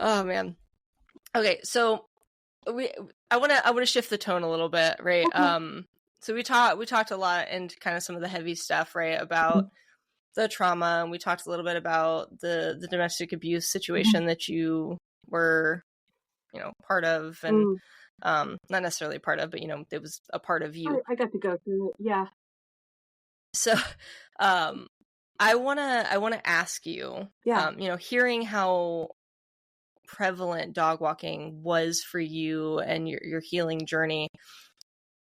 Oh man. Okay, so I want to shift the tone a little bit, right? Okay. So we talked a lot into kind of some of the heavy stuff, right, about the trauma, and we talked a little bit about the domestic abuse situation that you were, part of, and not necessarily part of, but it was a part of you. I got to go through it. Yeah. So, I wanna ask you, Yeah. hearing how prevalent dog walking was for you and your healing journey,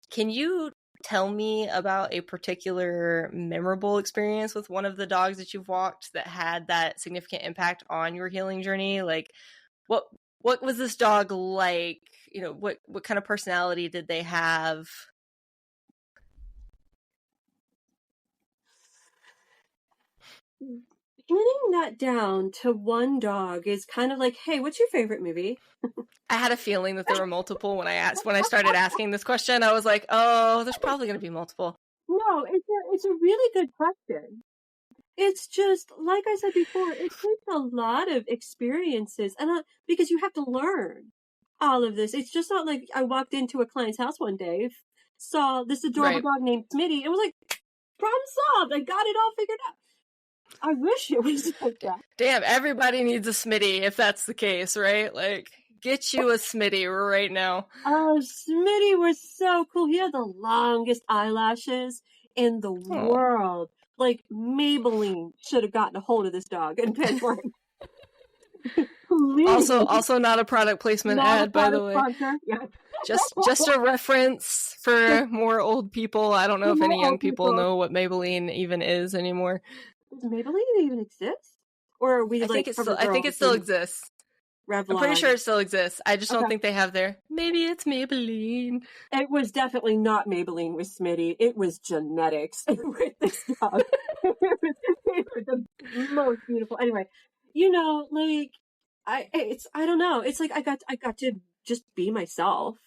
can you tell me about a particular memorable experience with one of the dogs that you've walked that had that significant impact on your healing journey? Like, what was this dog like? What kind of personality did they have? Getting that down to one dog is kind of like, hey, what's your favorite movie? I had a feeling that there were multiple when I started asking this question. I was like, oh, there's probably going to be multiple. No, it's a really good question. It's just, like I said before, it takes a lot of experiences, and because you have to learn all of this. It's just not like I walked into a client's house one day, saw this adorable Right. dog named Smitty, and was like, problem solved. I got it all figured out. I wish it was like that. Damn, everybody needs a Smitty if that's the case, right? Like, get you a Smitty right now. Oh, Smitty was so cool. He had the longest eyelashes in the world. Like, Maybelline should have gotten a hold of this dog and been for him. Also not a product placement ad, by the way. Yeah. Just a reference for more old people. I don't know if any young people know what Maybelline even is anymore. Does Maybelline even exist? Or are we I think it still exists. Revlon? I'm pretty sure it still exists. I just don't think they have their maybe it's Maybelline. It was definitely not Maybelline with Smitty. It was genetics with this dog. It was the most beautiful. Anyway, like I don't know. It's like I got to just be myself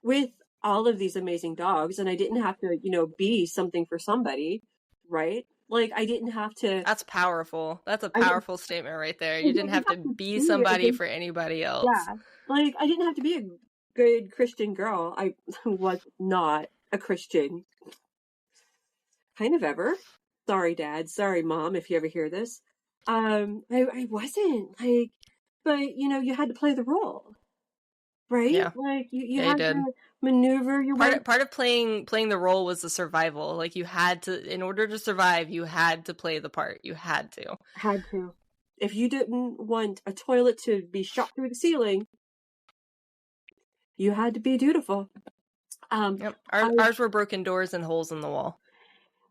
with all of these amazing dogs, and I didn't have to, be something for somebody, right? Like, I didn't have to... That's powerful. That's a powerful statement right there. You didn't have to be somebody for anybody else. Yeah. Like, I didn't have to be a good Christian girl. I was not a Christian. Kind of ever. Sorry, Dad. Sorry, Mom, if you ever hear this. I wasn't. Like, but, you had to play the role. Right? Yeah. Like, you had to maneuver your way. Part of playing the role was the survival. Like, you had to, in order to survive, you had to play the part. You had to. Had to. If you didn't want a toilet to be shot through the ceiling, you had to be dutiful. Yep. Ours were broken doors and holes in the wall.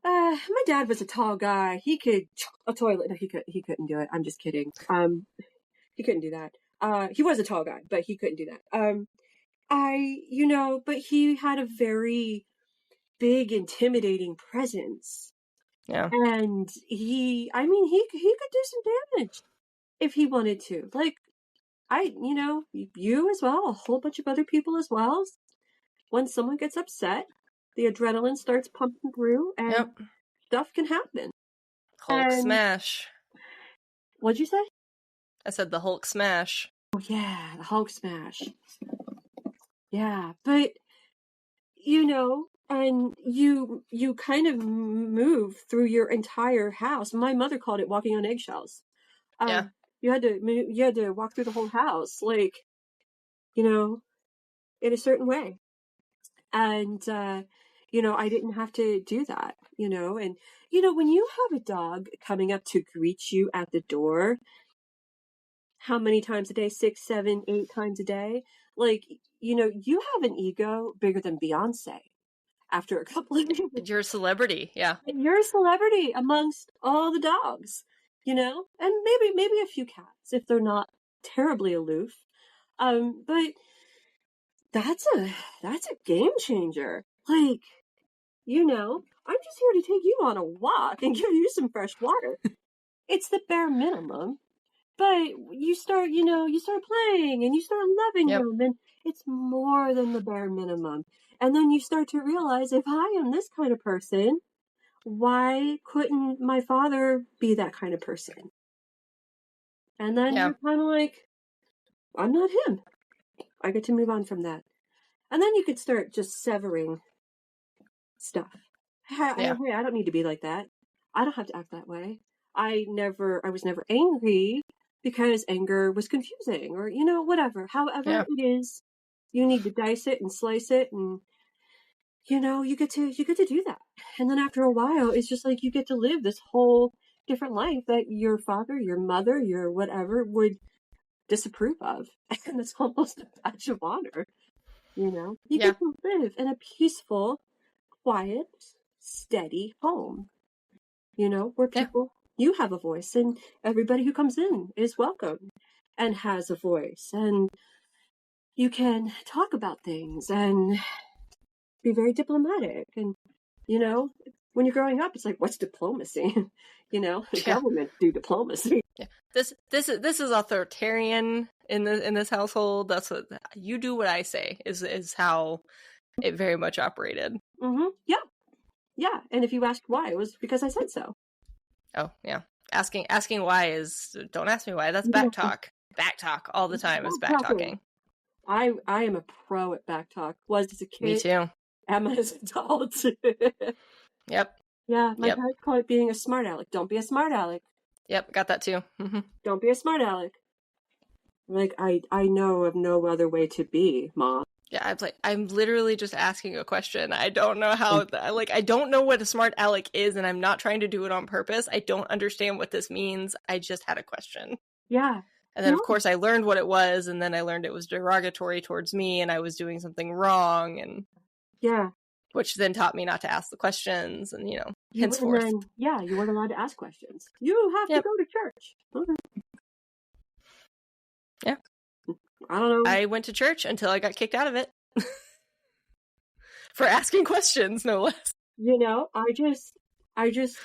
My dad was a tall guy. He could a toilet. No, he couldn't do it. I'm just kidding. He couldn't do that. He was a tall guy, but he couldn't do that. But he had a very big, intimidating presence. Yeah. And he could do some damage if he wanted to. Like, you as well, a whole bunch of other people as well. When someone gets upset, the adrenaline starts pumping through, and stuff can happen. Hulk smash. What'd you say? I said the Hulk smash. Oh, yeah, the Hulk smash. Yeah, but, and you kind of move through your entire house. My mother called it walking on eggshells. Yeah. You had to walk through the whole house, like, in a certain way. And, I didn't have to do that, and, when you have a dog coming up to greet you at the door, how many times a day? 6, 7, 8 times a day? Like, you have an ego bigger than Beyonce after a couple of years. You're a celebrity, yeah. You're a celebrity amongst all the dogs, and maybe a few cats if they're not terribly aloof. But that's a game changer. Like, I'm just here to take you on a walk and give you some fresh water. It's the bare minimum. But you start playing and you start loving them, and it's more than the bare minimum. And then you start to realize, if I am this kind of person, why couldn't my father be that kind of person? And then you're kind of like, I'm not him. I get to move on from that. And then you could start just severing stuff. Hey, I don't need to be like that. I don't have to act that way. I was never angry because anger was confusing or, whatever. However it is, you need to dice it and slice it and, you get to do that. And then after a while, it's just like you get to live this whole different life that your father, your mother, your whatever would disapprove of. And it's almost a badge of honor. You get to live in a peaceful, quiet, steady home, where people, you have a voice and everybody who comes in is welcome and has a voice and you can talk about things and be very diplomatic. And, when you're growing up, it's like, what's diplomacy? The government do diplomacy. Yeah. This is authoritarian in this household. That's what you do. What I say is how it very much operated. Mm-hmm. Yeah. Yeah. And if you asked why, it was because I said so. Oh yeah. Asking why is, don't ask me why. That's back talk. Back talk all the time is back talking. I am a pro at back talk. Was as a kid. Me too. Am as an adult. Yep. Yeah, my parents call it being a smart aleck. Don't be a smart aleck. Yep, got that too. Mm-hmm. Don't be a smart aleck. Like, I know of no other way to be, Mom. Yeah, I'm literally just asking a question. I don't know how, I don't know what a smart aleck is, and I'm not trying to do it on purpose. I don't understand what this means. I just had a question. Yeah. And then, of course, I learned what it was, and then I learned it was derogatory towards me, and I was doing something wrong, and which then taught me not to ask the questions, and, henceforth. You weren't allowed to ask questions. You have to go to church. Okay. Yeah. I don't know. I went to church until I got kicked out of it. For asking questions, no less. I just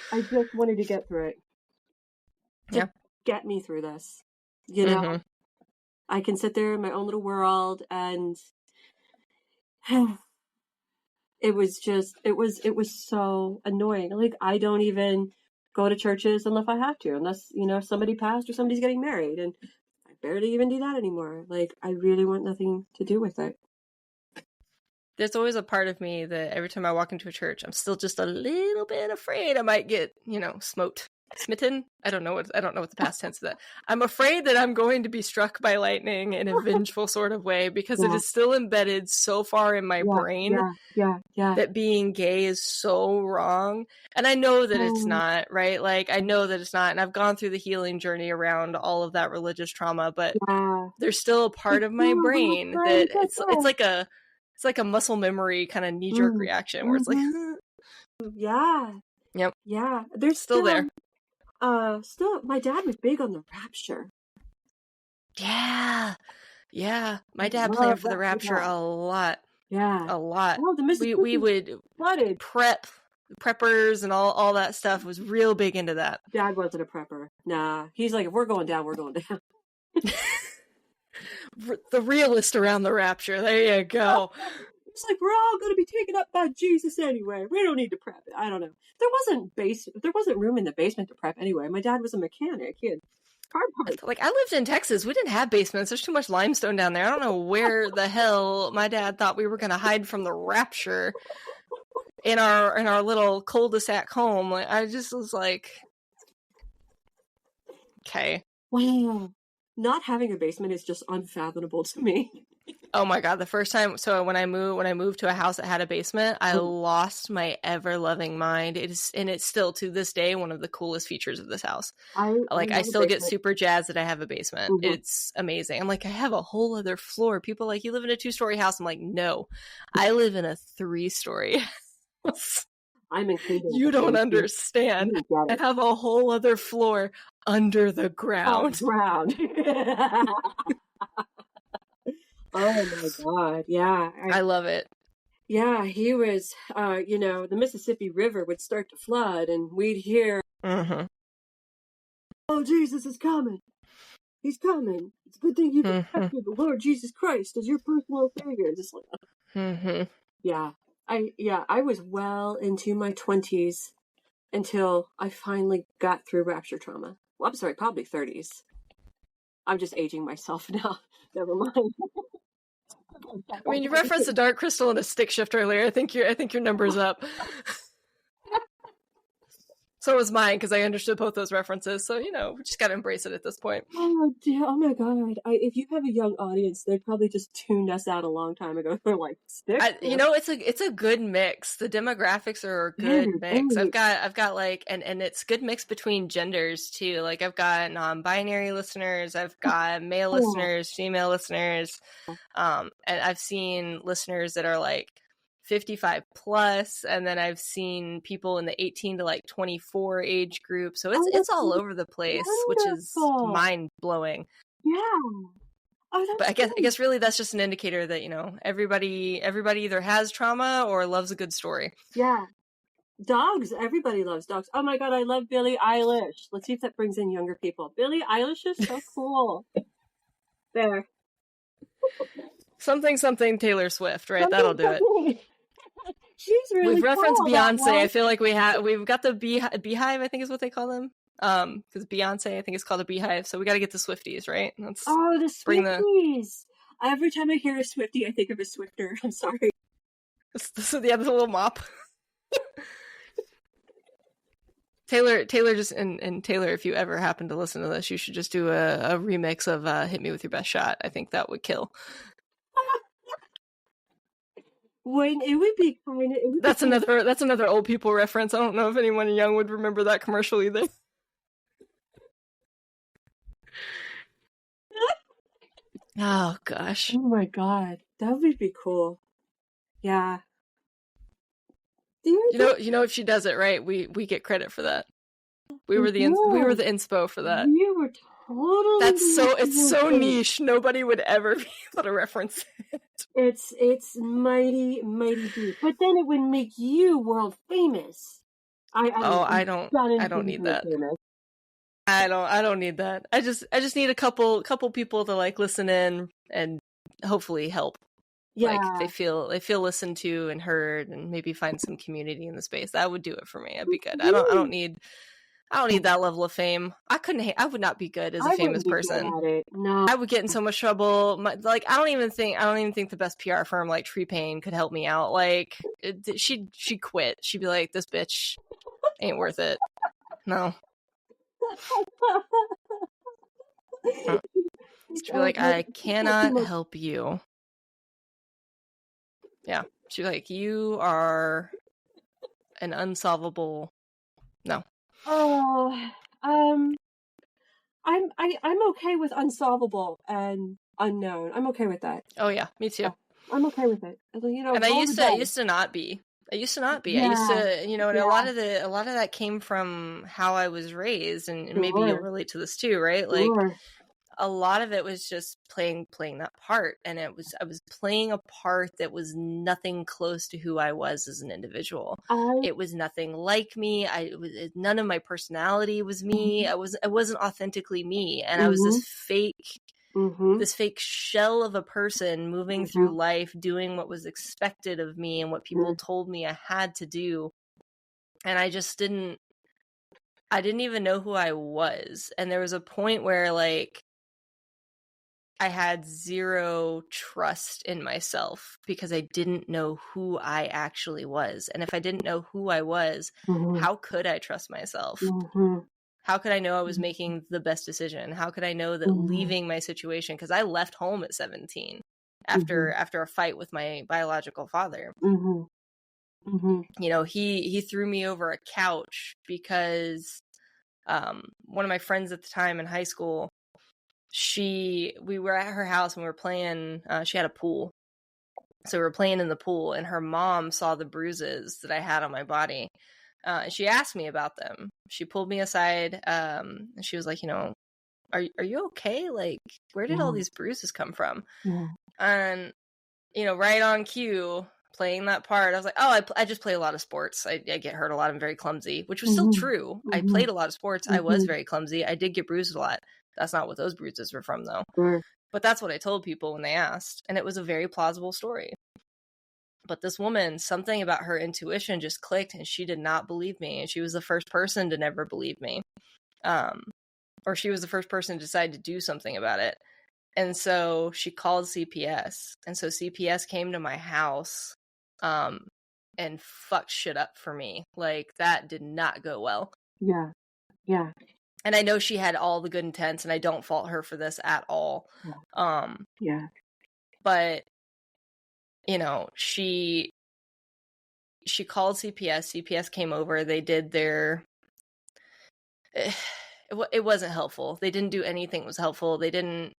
wanted to get through it. Get me through this. Mm-hmm. I can sit there in my own little world and it was so annoying. Like, I don't even go to churches unless I have to, unless, somebody passed or somebody's getting married, and I barely even do that anymore. Like, I really want nothing to do with it. There's always a part of me that every time I walk into a church, I'm still just a little bit afraid I might get, smitten. I don't know what the past tense of that. I'm afraid that I'm going to be struck by lightning in a vengeful sort of way, because it is still embedded so far in my brain that being gay is so wrong. And I know that it's not, right? Like, I know that it's not, and I've gone through the healing journey around all of that religious trauma, but there's still a part of my brain that it's like a muscle memory kind of knee-jerk reaction where it's like there's still there. My dad was big on the rapture. My dad planned for the rapture a lot. A lot. Oh, the Mississippi we would flooded. Preppers and all that stuff was real big into that. Dad wasn't a prepper. Nah, he's like, if we're going down, we're going down. The realist around the rapture. There you go. It's like, we're all going to be taken up by Jesus anyway. We don't need to prep it. I don't know. There wasn't room in the basement to prep anyway. My dad was a mechanic. He had car parts. Like, I lived in Texas. We didn't have basements. There's too much limestone down there. I don't know where the hell my dad thought we were going to hide from the rapture in our little cul-de-sac home. Like, I just was like, okay. Wow. Not having a basement is just unfathomable to me. Oh my God. The first time, so when I moved to a house that had a basement, I lost my ever-loving mind. It's still to this day one of the coolest features of this house. I still get super jazzed that I have a basement. Mm-hmm. It's amazing. I'm like, I have a whole other floor. People are like, you live in a 2-story house. I'm like, no, I live in a 3-story house. I'm including. You don't understand. I have a whole other floor under the ground. Oh my God. Yeah. I love it. Yeah. He was, the Mississippi River would start to flood and we'd hear, mm-hmm. Oh, Jesus is coming. He's coming. It's a good thing you accepted the Lord Jesus Christ as your personal savior. Just like, mm-hmm. Yeah. I was well into my 20s until I finally got through rapture trauma. Well, I'm sorry, probably 30s. I'm just aging myself now. Never mind. I mean, you referenced a dark crystal and a stick shift earlier. I think your number's up. So was mine, because I understood both those references. So, we just got to embrace it at this point. Oh, dear. Oh, my God. If you have a young audience, they'd probably just tuned us out a long time ago. They're like, stick? It's a good mix. The demographics are a good mix. I've got like, and it's good mix between genders, too. Like, I've got non-binary listeners. I've got male listeners, female listeners. And I've seen listeners that are like 55 plus, and then I've seen people in the 18 to like 24 age group. So it's all over the place, wonderful. Which is mind blowing. Yeah. Oh, but I guess really that's just an indicator that everybody either has trauma or loves a good story. Yeah. Dogs. Everybody loves dogs. Oh my God, I love Billie Eilish. Let's see if that brings in younger people. Billie Eilish is so cool. There. Something Taylor Swift, right? That'll do it. She's really We've referenced cool, Beyonce. I feel like we've got the beehive, I think is what they call them. Because Beyonce, I think, is called a beehive. So we got to get the Swifties, right? The Swifties. Every time I hear a Swiftie, I think of a Swifter. I'm sorry. So the little mop. Taylor just and Taylor, if you ever happen to listen to this, you should just do a remix of "Hit Me with Your Best Shot." I think that would kill. When it would be kind of that's another old people reference. I don't know if anyone young would remember that commercial either. Oh gosh. Oh my God, that would be cool. Yeah. You know if she does it right, we get credit for that. We were the inspo for that. We were totally. It's so niche. Nobody would ever be able to reference it. It's mighty deep, but then it would make you world famous. I don't need that. I don't need that. I just need a couple people to like listen in and hopefully help. Yeah. Like they feel listened to and heard, and maybe find some community in the space. That would do it for me. That'd be good. I don't need that level of fame. I would not be good as a famous person. No. I would get in so much trouble. I don't even think the best PR firm like Tree Pain could help me out. Like she'd quit. She'd be like, this bitch ain't worth it. No. She'd be like, I cannot help you. Yeah. She'd be like, you are an unsolvable. No. Oh, I'm okay with unsolvable and unknown. I'm okay with that. Oh yeah, me too. Yeah, I'm okay with it. And I used to not be. Yeah. I used to, and a lot of that came from how I was raised, and maybe you'll relate to this too, right? Like a lot of it was just playing that part, and I was playing a part that was nothing close to who I was as an individual. It was nothing like me. None of my personality was me. I wasn't authentically me, and I was this fake shell of a person moving through life, doing what was expected of me and what people told me I had to do, and I didn't even know who I was. And there was a point where like I had zero trust in myself because I didn't know who I actually was. And if I didn't know who I was, how could I trust myself? How could I know I was making the best decision? How could I know that leaving my situation, because I left home at 17 after a fight with my biological father. He threw me over a couch because one of my friends at the time in high school, we were at her house and we were playing, she had a pool. So we were playing in the pool, and her mom saw the bruises that I had on my body. And she asked me about them. She pulled me aside, and she was like, are you okay? Like, where did all these bruises come from? And, right on cue, playing that part, I was like, oh, I just play a lot of sports. I get hurt a lot. I'm very clumsy, which was still true. I played a lot of sports. I was very clumsy. I did get bruised a lot. That's not what those bruises were from, though. But that's what I told people when they asked. And it was a very plausible story. But this woman, something about her intuition just clicked, and she did not believe me. And she was the first person to never believe me. or she was the first person to decide to do something about it. And so she called CPS. And so CPS came to my house and fucked shit up for me. Like, that did not go well. Yeah. Yeah. And I know she had all the good intents, and I don't fault her for this at all. Yeah. But, you know, she called CPS. CPS came over. They did their... It wasn't helpful. They didn't do anything that was helpful. They didn't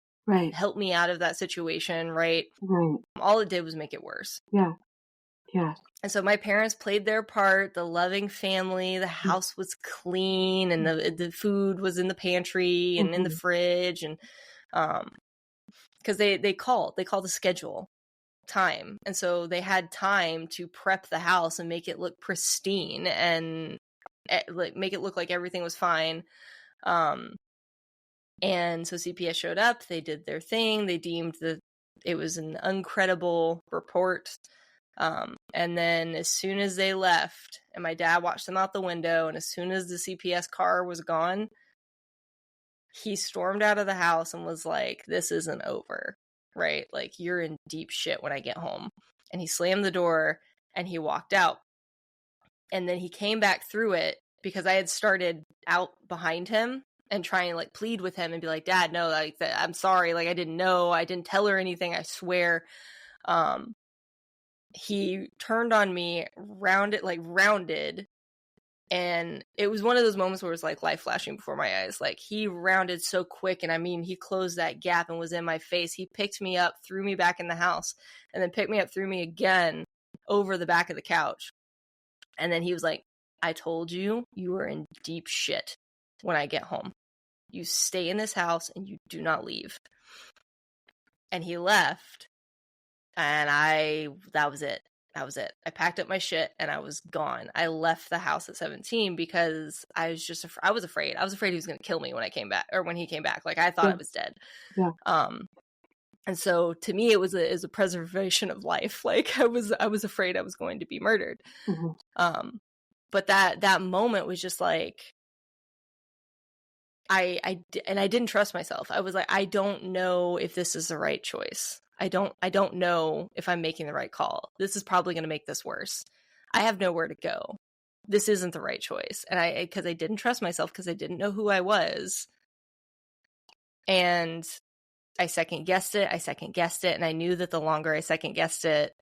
help me out of that situation, right? Right. All it did was make it worse. Yeah. Yeah. And so my parents played their part, the loving family, the house was clean, and the food was in the pantry and in the fridge, and because they called to schedule time. And so they had time to prep the house and make it look pristine and like make it look like everything was fine. And so CPS showed up, they did their thing, they deemed that it was an uncredible report. And then as soon as they left, and my dad watched them out the window, and as soon as the CPS car was gone, he stormed out of the house and was like, this isn't over, right? Like, you're in deep shit when I get home. And he slammed the door and he walked out. And then he came back through it because I had started out behind him and trying to like plead with him and be like, Dad, no, like, I'm sorry. Like, I didn't know. I didn't tell her anything. I swear. He turned on me, rounded. And it was one of those moments where it was like life flashing before my eyes. Like, he rounded so quick. And I mean, he closed that gap and was in my face. He picked me up, threw me back in the house, and then picked me up, threw me again over the back of the couch. And then he was like, I told you, you were in deep shit when I get home. You stay in this house and you do not leave. And he left. And that was it. I packed up my shit and I was gone. I left the house at 17 because I was I was afraid. I was afraid he was going to kill me when I came back, or when he came back. Like, I thought I was dead. Yeah. And so to me, it was a preservation of life. Like, I was afraid I was going to be murdered. But that moment was just like, I didn't trust myself. I was like, I don't know if this is the right choice. I don't know if I'm making the right call. This is probably going to make this worse. I have nowhere to go. This isn't the right choice. And because I didn't trust myself, because I didn't know who I was. And I second guessed it. And I knew that the longer I second guessed it,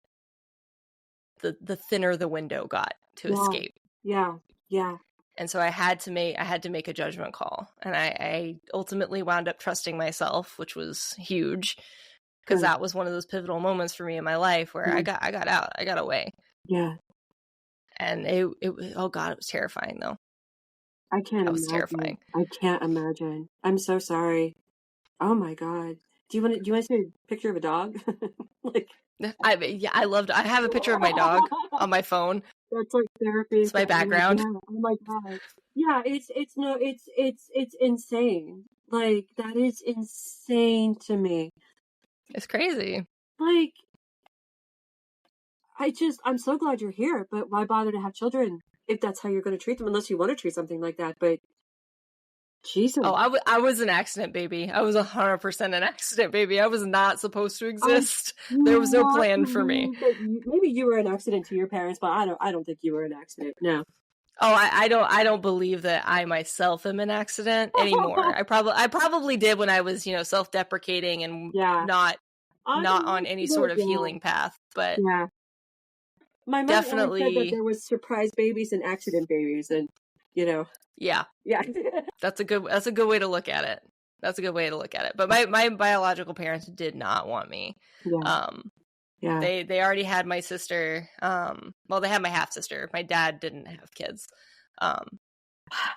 the thinner the window got to escape. Yeah. Yeah. And so I had to make a judgment call. And I ultimately wound up trusting myself, which was huge. Because that was one of those pivotal moments for me in my life where I got out. I got away. Yeah. And it was, oh God, it was terrifying though. I can't imagine. It was terrifying. I can't imagine. I'm so sorry. Oh my God. Do you want to see a picture of a dog? Like, I have a picture of my dog on my phone. That's like therapy. It's my background. Oh my God. Yeah, it's insane. Like, that is insane to me. It's crazy. Like, I'm so glad you're here, but why bother to have children if that's how you're going to treat them, unless you want to treat something like that. But Jesus. Oh, I was an accident baby. I was 100% an accident baby. I was not supposed to exist. There was no plan for me. Maybe you were an accident to your parents, but I don't think you were an accident. No. Oh, I don't believe that I myself am an accident anymore. I probably did when I was, self-deprecating and not on any sort of healing path. But yeah, my mother definitely said that there was surprise babies and accident babies, and yeah. That's a good way to look at it. But my biological parents did not want me. Yeah. They already had my sister. Well, they had my half sister. My dad didn't have kids.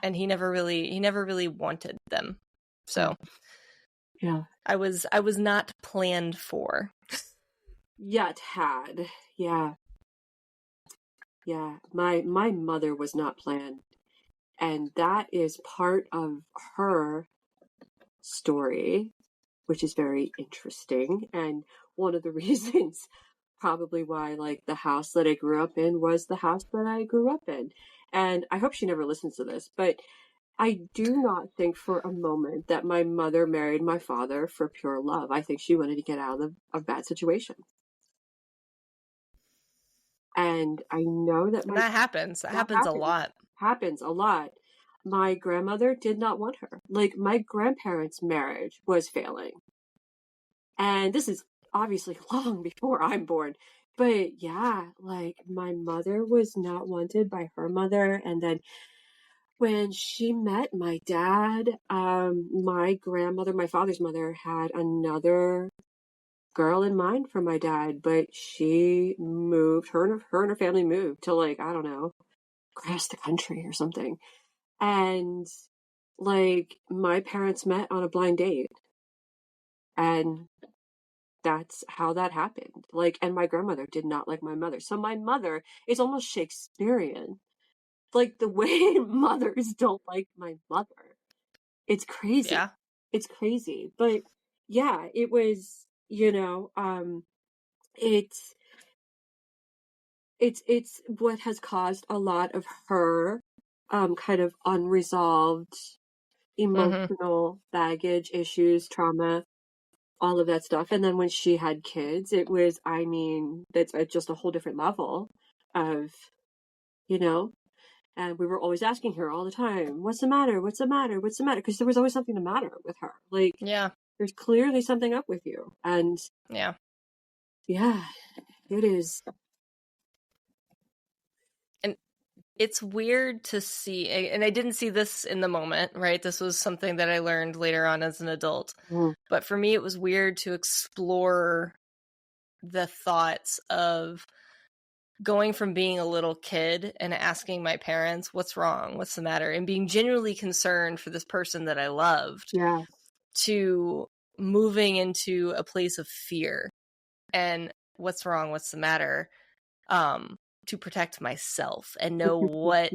And he never really wanted them. So yeah. I was not planned for. Yet had. Yeah. Yeah. My mother was not planned. And that is part of her story, which is very interesting. And one of the reasons probably why, like, the house that I grew up in was the house that I grew up in. And I hope she never listens to this, but I do not think for a moment that my mother married my father for pure love. I think she wanted to get out of a bad situation. And I know that And that happens. That that happens a lot. happens a lot. My grandmother did not want her. Like, my grandparents' marriage was failing. And this is obviously long before I'm born. But yeah, like, my mother was not wanted by her mother. And then when she met my dad, my grandmother, my father's mother, had another girl in mind for my dad, but she moved, her and her family moved to, like, I don't know, across the country or something. And like, my parents met on a blind date. And that's how that happened. Like, and my grandmother did not like my mother. So my mother is almost Shakespearean. Like, the way mothers don't like my mother. It's crazy. Yeah. It's crazy. But yeah, it was, it's it's what has caused a lot of her kind of unresolved emotional baggage, issues, trauma, all of that stuff. And then when she had kids, it was, I mean, that's just a whole different level of, you know, and we were always asking her all the time, what's the matter? What's the matter? What's the matter? Because there was always something the matter with her. Like, Yeah. there's clearly something up with you. And Yeah. yeah, it is. And it's weird to see, and I didn't see this in the moment, right? This was something that I learned later on as an adult. But for me, it was weird to explore the thoughts of going from being a little kid and asking my parents, what's wrong? What's the matter? And being genuinely concerned for this person that I loved, Yeah. to moving into a place of fear and what's wrong? What's the matter? To protect myself and know what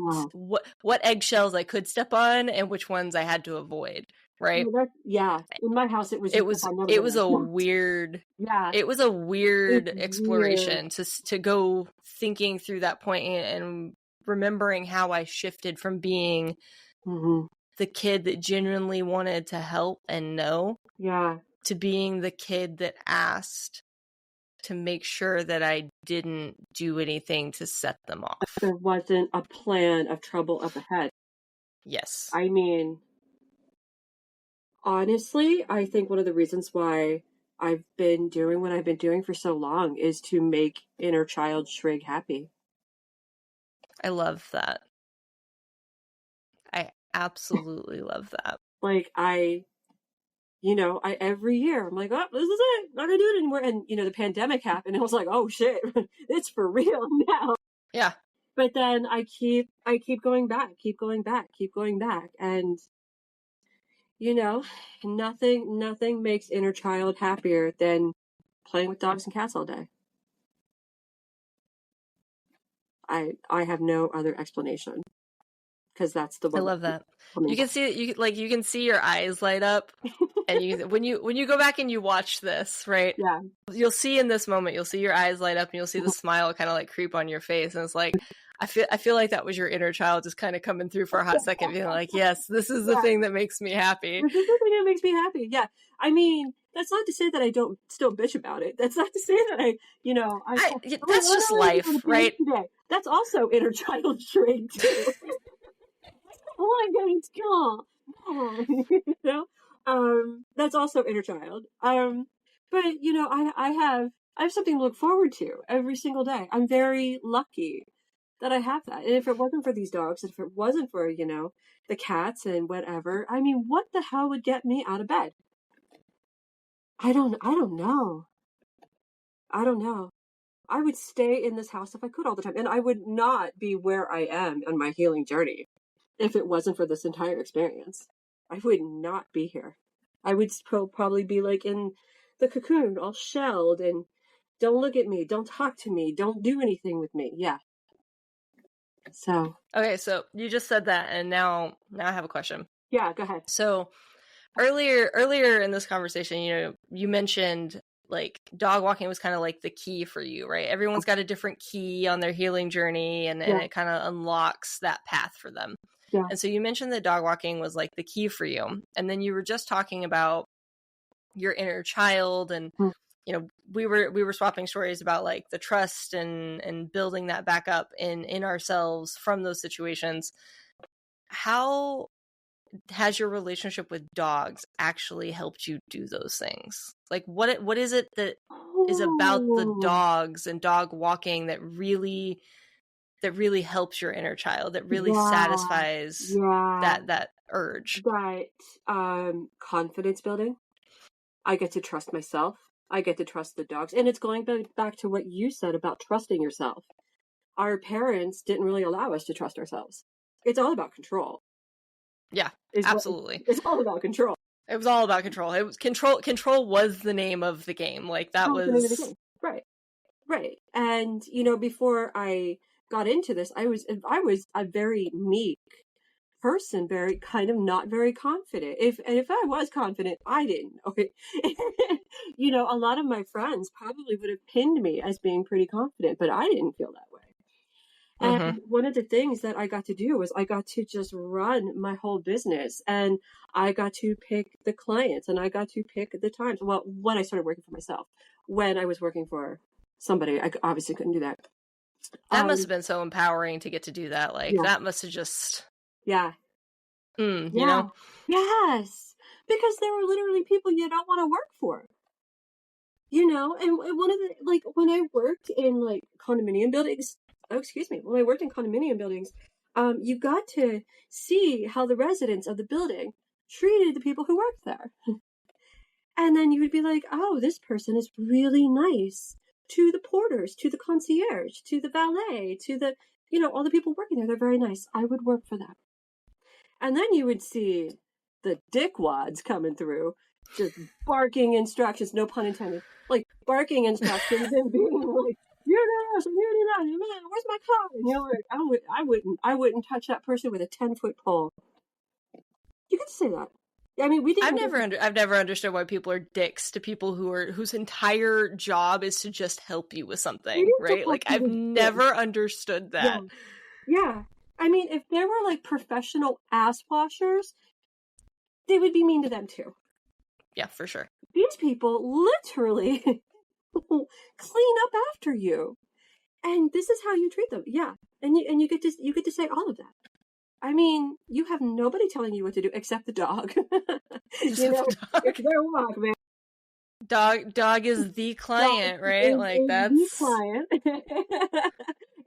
eggshells I could step on and which ones I had to avoid. Right. Yeah. In my house, it was just it was a weird yeah. It was a weird It's exploration weird. to go thinking through that point and remembering how I shifted from being the kid that genuinely wanted to help and know, to being the kid that asked to make sure that I didn't do anything to set them off. There wasn't a plan of trouble up ahead. Yes. I mean, honestly, I think one of the reasons why I've been doing what I've been doing for so long is to make inner child Shrig happy. I love that. I absolutely love that. Like, every year I'm like, oh, this is it. Not gonna do it anymore. And, the pandemic happened. And I was like, oh shit, it's for real now. Yeah. But then I keep going back, keep going back. And, nothing makes inner child happier than playing with dogs and cats all day. I have no other explanation, because that's the one. I love that. You can see your eyes light up, and when you go back and you watch this, right? Yeah. You'll see in this moment, you'll see your eyes light up, and you'll see the smile kind of like creep on your face, and it's like, I feel like that was your inner child just kind of coming through for a hot second, being like, yes, this is the thing that makes me happy. This is the thing that makes me happy. Yeah. I mean, that's not to say that I don't still bitch about it. That's not to say that that's just life, right? Today. That's also inner child Shrig too. Oh, I'm getting strong. That's also inner child. But I have something to look forward to every single day. I'm very lucky that I have that. And if it wasn't for these dogs, if it wasn't for, the cats and whatever, I mean, what the hell would get me out of bed? I don't know. I don't know. I would stay in this house if I could all the time. And I would not be where I am on my healing journey if it wasn't for this entire experience. I would not be here. I would probably be like in the cocoon, all shelled, and don't look at me, don't talk to me, don't do anything with me. Yeah. So. Okay, so you just said that, and now I have a question. Yeah, go ahead. So earlier in this conversation, you mentioned like dog walking was kind of like the key for you, right? Everyone's got a different key on their healing journey, and it kind of unlocks that path for them. Yeah. And so you mentioned that dog walking was like the key for you. And then you were just talking about your inner child, and Mm. you know, we were swapping stories about like the trust and building that back up in ourselves from those situations. How has your relationship with dogs actually helped you do those things? Like what is it that is about the Oh, dogs and dog walking that really helps your inner child, that really yeah. satisfies Yeah. that urge? Right. Confidence building. I get to trust myself. I get to trust the dogs. And it's going back to what you said about trusting yourself. Our parents didn't really allow us to trust ourselves. It's all about control. Yeah, Is what absolutely. it's all about control. It was all about control. It was control was the name of the game. Like that That was the name of the was game. Right. Right. And you know, before I got into this, I was a very meek person, very kind of not very confident. If I was confident, I didn't know it. You know, a lot of my friends probably would have pinned me as being pretty confident, but I didn't feel that way. Mhm. And one of the things that I got to do was I got to just run my whole business, and I got to pick the clients, and I got to pick the times. Well, when I started working for myself, when I was working for somebody, I obviously couldn't do that. That must have been so empowering to get to do that. Like Yeah, that must have just yeah, you yeah, know? yes, because there were literally people you don't want to work for, you know. And one of the, like, when I worked in like condominium buildings, oh excuse me, when I worked in condominium buildings, you got to see how the residents of the building treated the people who worked there. And then you would be like, oh, this person is really nice to the porters, to the concierge, to the valet, to the, you know, all the people working there. They're very nice. I would work for them. And then you would see the dickwads coming through, just barking instructions, no pun intended, like barking instructions and being like, "You this and you do that, and man, where's my car?" And you're like, I wouldn't touch that person with a 10-foot pole. You could say that. I mean, we didn't. I've never understood why people are dicks to people whose entire job is to just help you with It something, is right? supposed Like to I've be good. never understood Yeah, that. yeah. I mean, if there were like professional ass washers, they would be mean to them too. Yeah, for sure. These people literally clean up after you, and this is how you treat them. Yeah, and you get to say all of that. I mean, you have nobody telling you what to do except the dog. You know, it's their walk, man. Dog is the Dog client, right? is Like the that's client.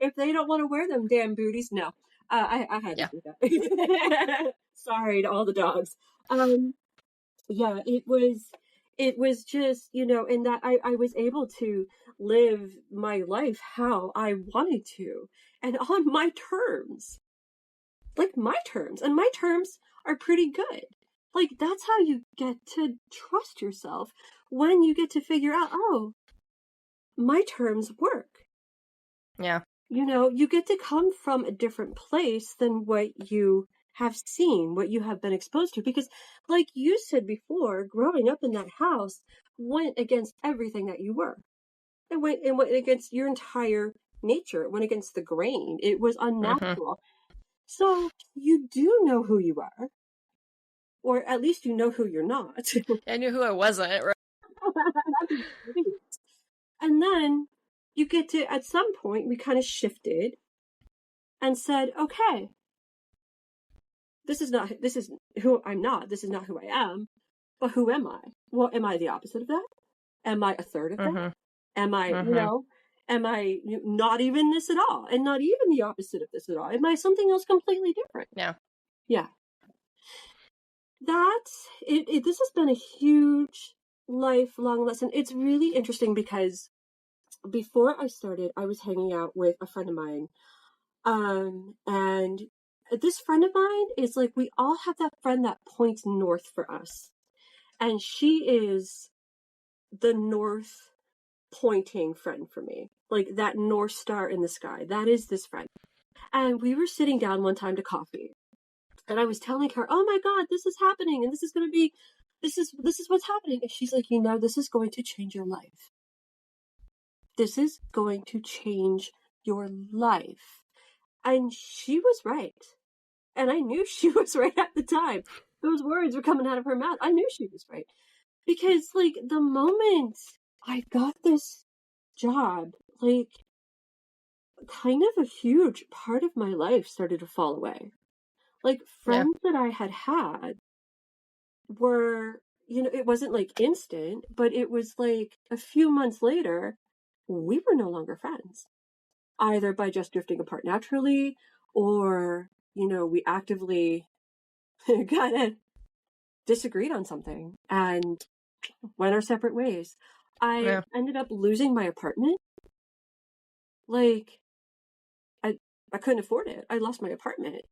If they don't want to wear them damn booties, no. I had to yeah. do that. Sorry to all the dogs. Yeah, it was just, you know, in that I was able to live my life how I wanted to, and on my terms. Like my terms. And my terms are pretty good. Like that's how you get to trust yourself, when you get to figure out, oh, my terms work. Yeah. You know, you get to come from a different place than what you have seen, what you have been exposed to. Because, like you said before, growing up in that house went against everything that you were. It went against your entire nature. It went against the grain. It was Mhm. unnatural. So you do know who you are, or at least you know who you're not. I knew who I wasn't, right? And then you get to, at some point, we kind of shifted and said, okay, this is who I'm not. This is not who I am. But who am I? Well, am I the opposite of that? Am I a third of that? Mhm. Am I, you Mhm. know, am I not even this at all? And not even the opposite of this at all? Am I something else completely different? Yeah. Yeah. This has been a huge lifelong lesson. It's really interesting because before I started, I was hanging out with a friend of mine. And this friend of mine is like, we all have that friend that points north for us. And she is the north pointing friend for me. Like that North Star in the sky. That is this friend. And we were sitting down one time to coffee. And I was telling her, oh my God, this is happening. And this is going to be, this is what's happening. And she's like, you know, this is going to change your life. This is going to change your life. And she was right. And I knew she was right at the time. Those words were coming out of her mouth. I knew she was right. Because, like, the moment I got this job, like, kind of a huge part of my life started to fall away. Like, friends that I had were, it wasn't like instant, but it was like a few months later, we were no longer friends. Either by just drifting apart naturally, or, we actively kind of disagreed on something and went our separate ways. I ended up losing my apartment. Like, I couldn't afford it. I lost my apartment.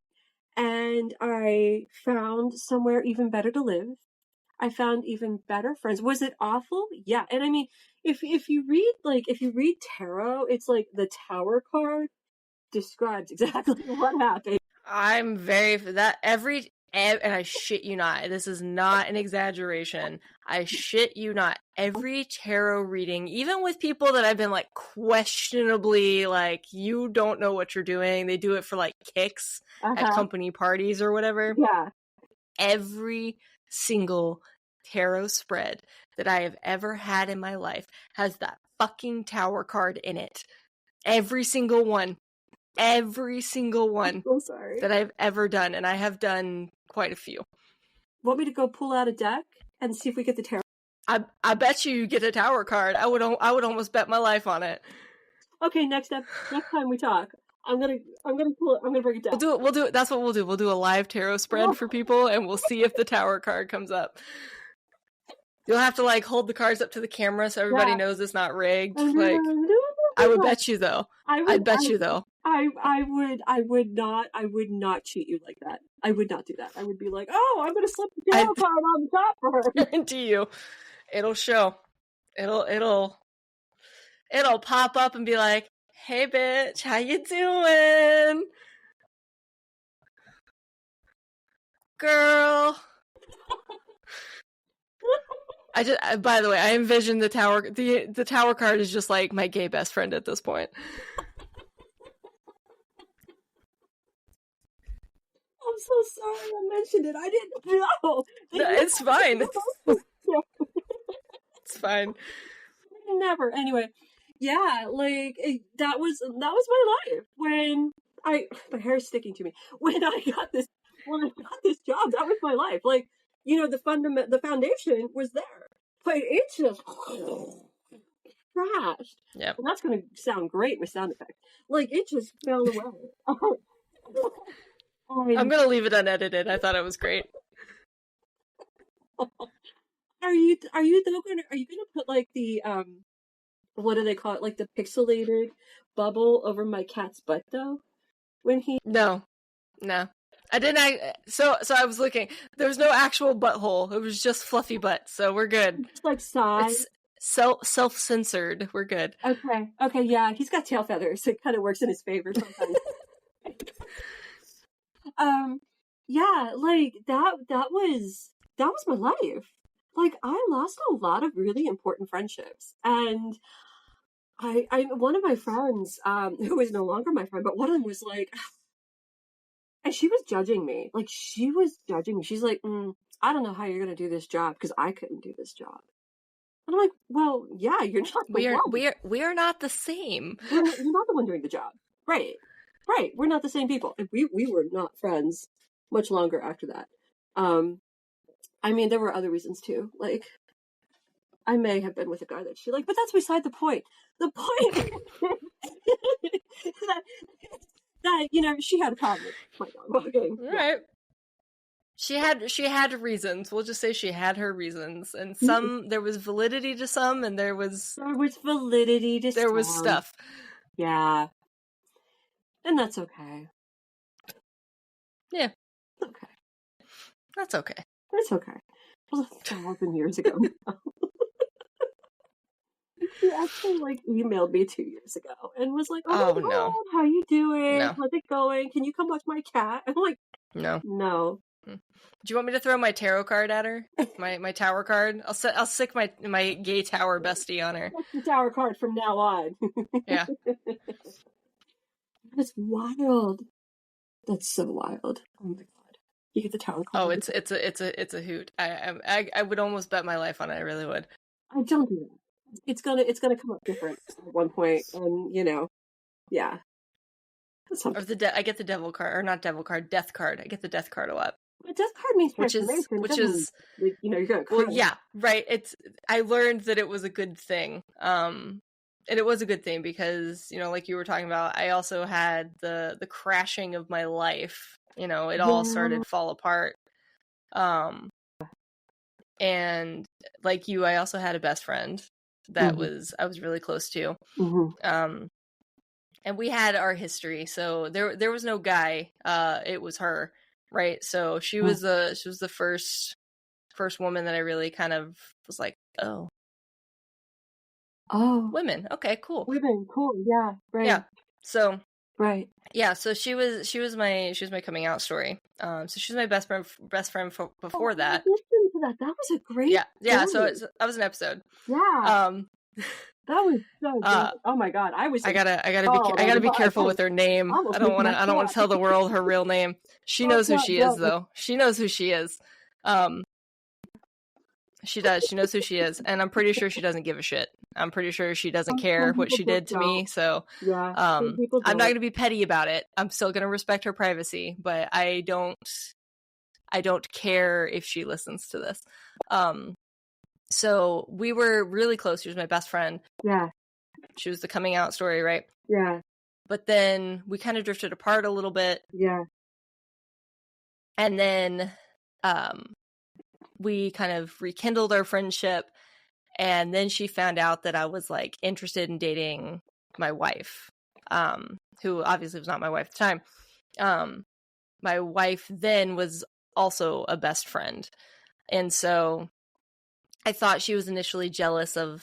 And I found somewhere even better to live. I found even better friends. Was it awful? Yeah. And I mean, if you read tarot, it's like the Tower card describes exactly what happened. I'm very for that and I shit you not. This is not an exaggeration. I shit you not. Every tarot reading, even with people that I've been like questionably like, you don't know what you're doing. They do it for like kicks at company parties or whatever. Yeah. Every single tarot spread that I have ever had in my life has that fucking Tower card in it. Every single one. Every single one. I'm so sorry. That I've ever done, and I have done quite a few. Want me to go pull out a deck and see if we get the tarot? I bet you get a Tower card. I would almost bet my life on it. Okay, next time we talk, I'm gonna bring it down. We'll do it. That's what we'll do. We'll do a live tarot spread for people, and we'll see if the Tower card comes up. You'll have to like hold the cards up to the camera so everybody knows it's not rigged. Like, I would bet you though. I'd bet you though. I would not cheat you like that. I would not do that. I would be like, oh, I'm gonna slip the tarot card on the top for her. Guarantee you, it'll show. It'll pop up and be like, hey bitch, how you doing? Girl. By the way, I envision the Tower card is just like my gay best friend at this point. I'm so sorry I mentioned it. I didn't know. No, it's fine. It's fine. Never. Anyway, yeah, like that was my life when my hair's sticking to me. When I got this job, that was my life. Like, the foundation was there, but it just crashed. Yeah, and that's gonna sound great with sound effects. Like, it just fell away. I'm gonna leave it unedited. I thought it was great. Are you gonna put like the what do they call it? Like the pixelated bubble over my cat's butt though? No. I didn't. So I was looking. There was no actual butthole. It was just fluffy butt. So we're good. It's like side. It's self-censored. We're good. Okay. Yeah, he's got tail feathers. So it kind of works in his favor sometimes. Yeah, like that was my life. Like, I lost a lot of really important friendships, and I one of my friends, who is no longer my friend, but one of them was like, and she was judging me. Like, she was judging me. She's like, I don't know how you're gonna do this job because I couldn't do this job. And I'm like, well, yeah, you're not. We are not the same. You're not the one doing the job, right? We're not the same people, and we were not friends much longer after that. I mean, there were other reasons too. Like, I may have been with a guy that she liked, but that's beside the point. The point that she had a problem with my dog walking. Right. She had reasons. We'll just say she had her reasons, and some there was validity to some, and there was validity to there was stuff. Yeah, and that's okay. Yeah, okay. That's okay. It's okay. It was 1,000 years ago now. She actually emailed me 2 years ago and was like, "Oh my God, no, how you doing? No. How's it going? Can you come watch my cat?" I'm like, no. Do you want me to throw my tarot card at her? My Tower card? I'll stick my gay Tower bestie on her. That's the Tower card from now on. Yeah. That's wild. That's so wild. Oh my god. You get the town call. Oh, it's a hoot. I would almost bet my life on it. I really would. I don't do that. It's gonna come up different at one point, and yeah. Or I get the devil card, or not devil card, death card. I get the death card a lot. But death card means which is like, you're gonna cry. Well, yeah, right. I learned that it was a good thing. And it was a good thing because, like you were talking about, I also had the crashing of my life. It all started to fall apart. And like you, I also had a best friend that I was really close to. And we had our history. So there was no guy. It was her, right? So she was the first woman that I really kind of was like, oh, women, okay, cool, Yeah, right. Yeah, so right. Yeah, so she was my coming out story. So she's my best friend before that. Listen to that. That was a great yeah. story. So that was an episode. Yeah. That was so good. Oh my god, I gotta be careful with her name. I don't want to tell the world her real name. She knows who she is, though. She knows who she is. She does. She knows who she is, and I'm pretty sure she doesn't give a shit. I'm pretty sure she doesn't care what she did to me. So, I'm not going to be petty about it. I'm still going to respect her privacy, but I don't care if she listens to this. So we were really close. She was my best friend. Yeah. She was the coming out story, right? Yeah. But then we kind of drifted apart a little bit. Yeah. And then, we kind of rekindled our friendship, and then she found out that I was like interested in dating my wife, who obviously was not my wife at the time. My wife then was also a best friend, and so I thought she was initially jealous of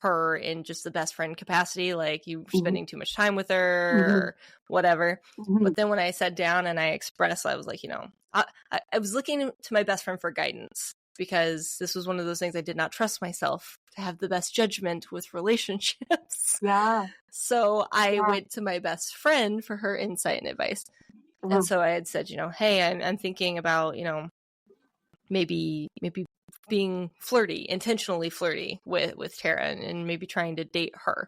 her in just the best friend capacity, like you were spending too much time with her or whatever. But then when I sat down and I expressed, I was like, I was looking to my best friend for guidance, because this was one of those things I did not trust myself to have the best judgment with relationships. Yeah. So I went to my best friend for her insight and advice. And so I had said, hey, I'm thinking about, maybe being flirty, intentionally flirty with Tara, and maybe trying to date her.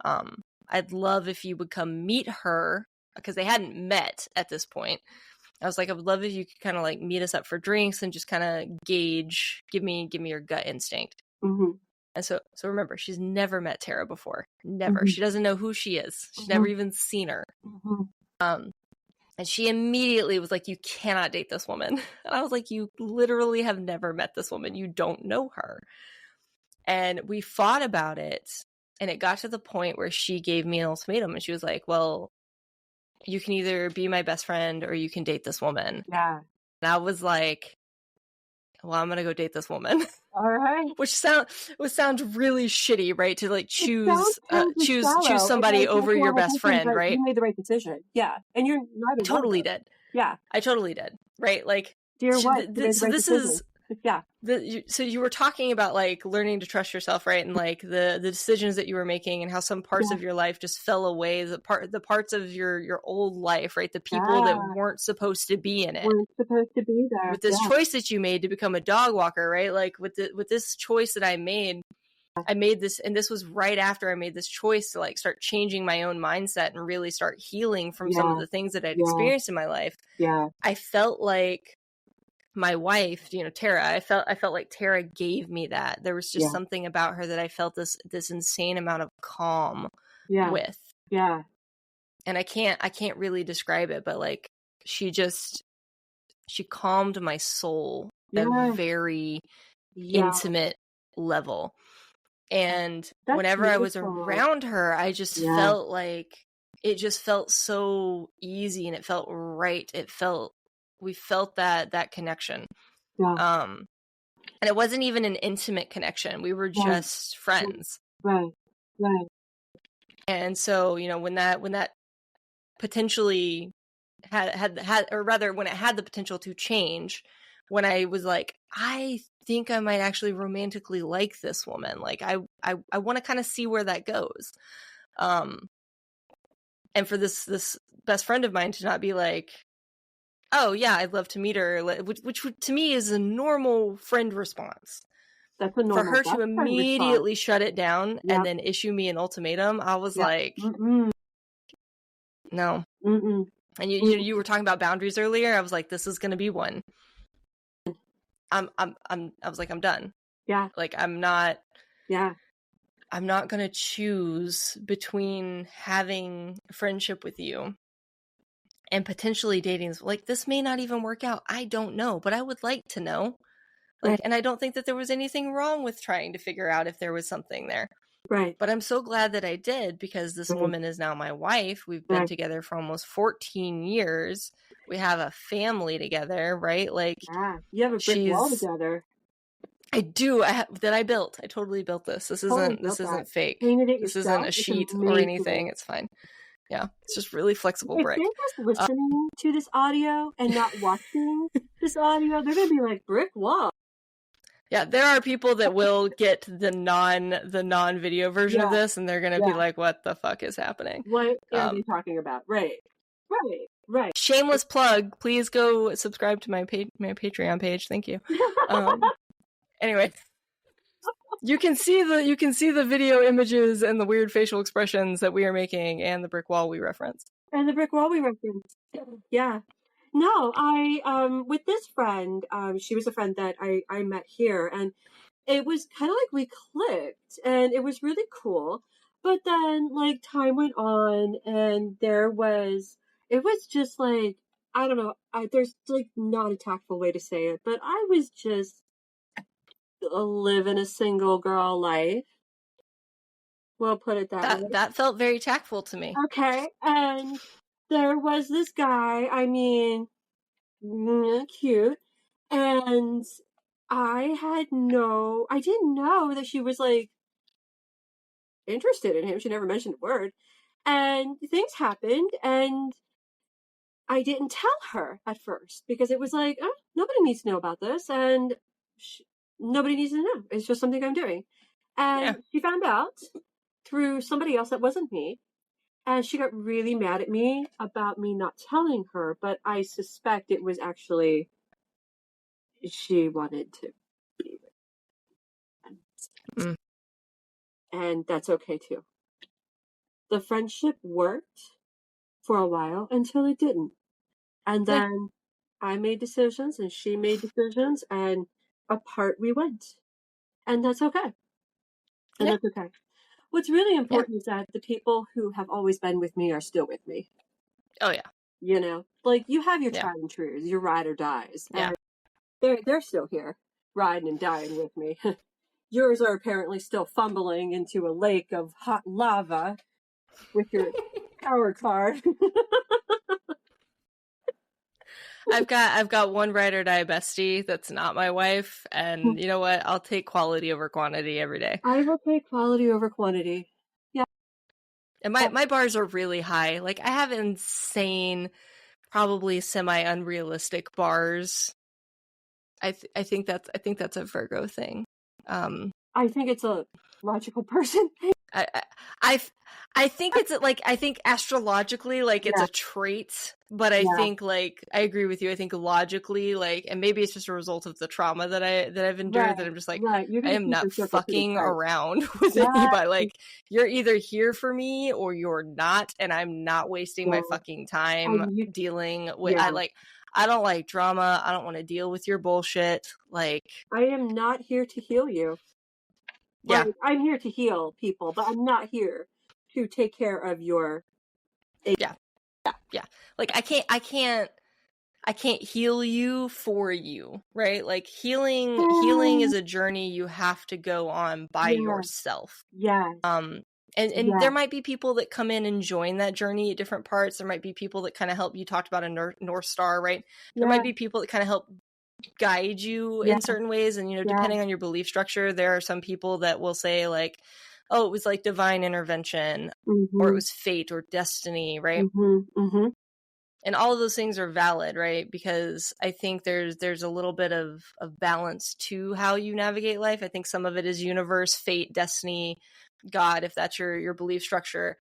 I'd love if you would come meet her, because they hadn't met at this point. I was like, I would love if you could kind of like meet us up for drinks and just kind of gauge, give me your gut instinct. And so remember, she's never met Tara before. Never. She doesn't know who she is. She's never even seen her. And she immediately was like, you cannot date this woman. And I was like, you literally have never met this woman. You don't know her. And we fought about it. And it got to the point where she gave me an ultimatum. And she was like, well, you can either be my best friend or you can date this woman. Yeah. And I was like, well, I'm going to go date this woman. All right. Which sounds really shitty, right? To like choose somebody over your best friend, right? You made the right decision. Yeah. And you're not totally did. Yeah. I totally did. Right? Like, dear wife, so this is yeah. So you were talking about like learning to trust yourself, right? And like the decisions that you were making, and how some parts of your life just fell away, the parts of your old life, right? The people that weren't supposed to be in it, weren't supposed to be there. With this choice that you made to become a dog walker, right? Like with this choice that I made this, and this was right after I made this choice to like start changing my own mindset and really start healing from some of the things that I'd experienced in my life. Yeah. I felt like my wife, Tara, I felt like Tara gave me that. There was just something about her that I felt this insane amount of calm with. Yeah. And I can't really describe it, but like she calmed my soul at a very intimate level. And whenever I was around her, I just felt like it just felt so easy, and it felt right. We felt that connection. Yeah. And it wasn't even an intimate connection. We were just friends. Right. Right. And so, when that potentially had or rather when it had the potential to change, when I was like, I think I might actually romantically like this woman. Like I want to kind of see where that goes. And for this best friend of mine to not be like, oh yeah, I'd love to meet her, which to me is a normal friend response. That's a For normal her best to friend response. immediately shut it down Yep. and then issue me an ultimatum, I was Yep. like, Mm-mm. no. Mm-mm. And you were talking about boundaries earlier. I was like, this is going to be one. I was like, I'm done. Yeah. Like, I'm not Yeah. going to choose between having a friendship with you and potentially dating. Like, this may not even work out. I don't know, but I would like to know. Like, Right. and I don't think that there was anything wrong with trying to figure out if there was something there. Right. But I'm so glad that I did, because this Right. woman is now my wife. We've been Right. together for almost 14 years. We have a family together, right? Like, Yeah. You have a brick wall together. I do. That I built. I totally built this. This Totally isn't built that. fake. Painted it This isn't yourself. a It's sheet or amazing. anything. It's fine. Yeah, it's just really flexible If brick. they're just listening to this audio and not watching this audio, they're gonna be like, brick wall. Yeah, there are people that will get the non video version of this, and they're gonna be like, "What the fuck is happening? What are they talking about?" Right. Right. Right. Shameless plug. Please go subscribe to my Patreon page. Thank you. Anyway, you can see the video images and the weird facial expressions that we are making, and the brick wall we referenced. And the brick wall we referenced. Yeah. No, I with this friend, she was a friend that I met here, and it was kind of like we clicked, and it was really cool. But then, like, time went on, and it was just like, I don't know, there's like not a tactful way to say it, but I was just living a single girl life. We'll put it that way. That felt very tactful to me. Okay, and there was this guy, I mean, cute, and I didn't know that she was, like, interested in him. She never mentioned a word. And things happened, and I didn't tell her at first, because it was like, oh, nobody needs to know about this, and nobody needs to know. It's just something I'm doing. And she found out through somebody else that wasn't me, and she got really mad at me about me not telling her, but I suspect it was actually she wanted to be with me. And that's okay too. The friendship worked for a while until it didn't. And then I made decisions and she made decisions, and apart we went. And that's okay. And that's okay. What's really important is that the people who have always been with me are still with me. Oh yeah. You know, like, you have your tried and trues, your ride or dies. Yeah. They're still here, riding and dying with me. Yours are apparently still fumbling into a lake of hot lava with your power card. I've got one ride or die bestie that's not my wife, and you know what? I'll take quality over quantity every day. I will take quality over quantity. Yeah. And my bars are really high. Like, I have insane, probably semi-unrealistic bars. I think that's a Virgo thing. I think it's a logical person. I think it's like, I think astrologically, like, it's a trait, but I think, like, I agree with you. I think logically, like, and maybe it's just a result of the trauma that I've endured, that I'm just like, I am not fucking around with anybody. Like, you're either here for me or you're not, and I'm not wasting my fucking time dealing with. I don't like drama. I don't want to deal with your bullshit. Like, I am not here to heal you. Like, I'm here to heal people, but I'm not here to take care of your. Yeah. Like, I can't heal you for you, right? Like, healing is a journey you have to go on by yourself. Yeah. And there might be people that come in and join that journey at different parts. There might be people that kind of help. You talked about a North Star, right? There might be people that kind of help guide you in certain ways, and depending on your belief structure, there are some people that will say, like, oh, it was like divine intervention, or it was fate or destiny, right? And all of those things are valid, right? Because I think there's a little bit of balance to how you navigate life. I think some of it is universe, fate, destiny, God, if that's your belief structure.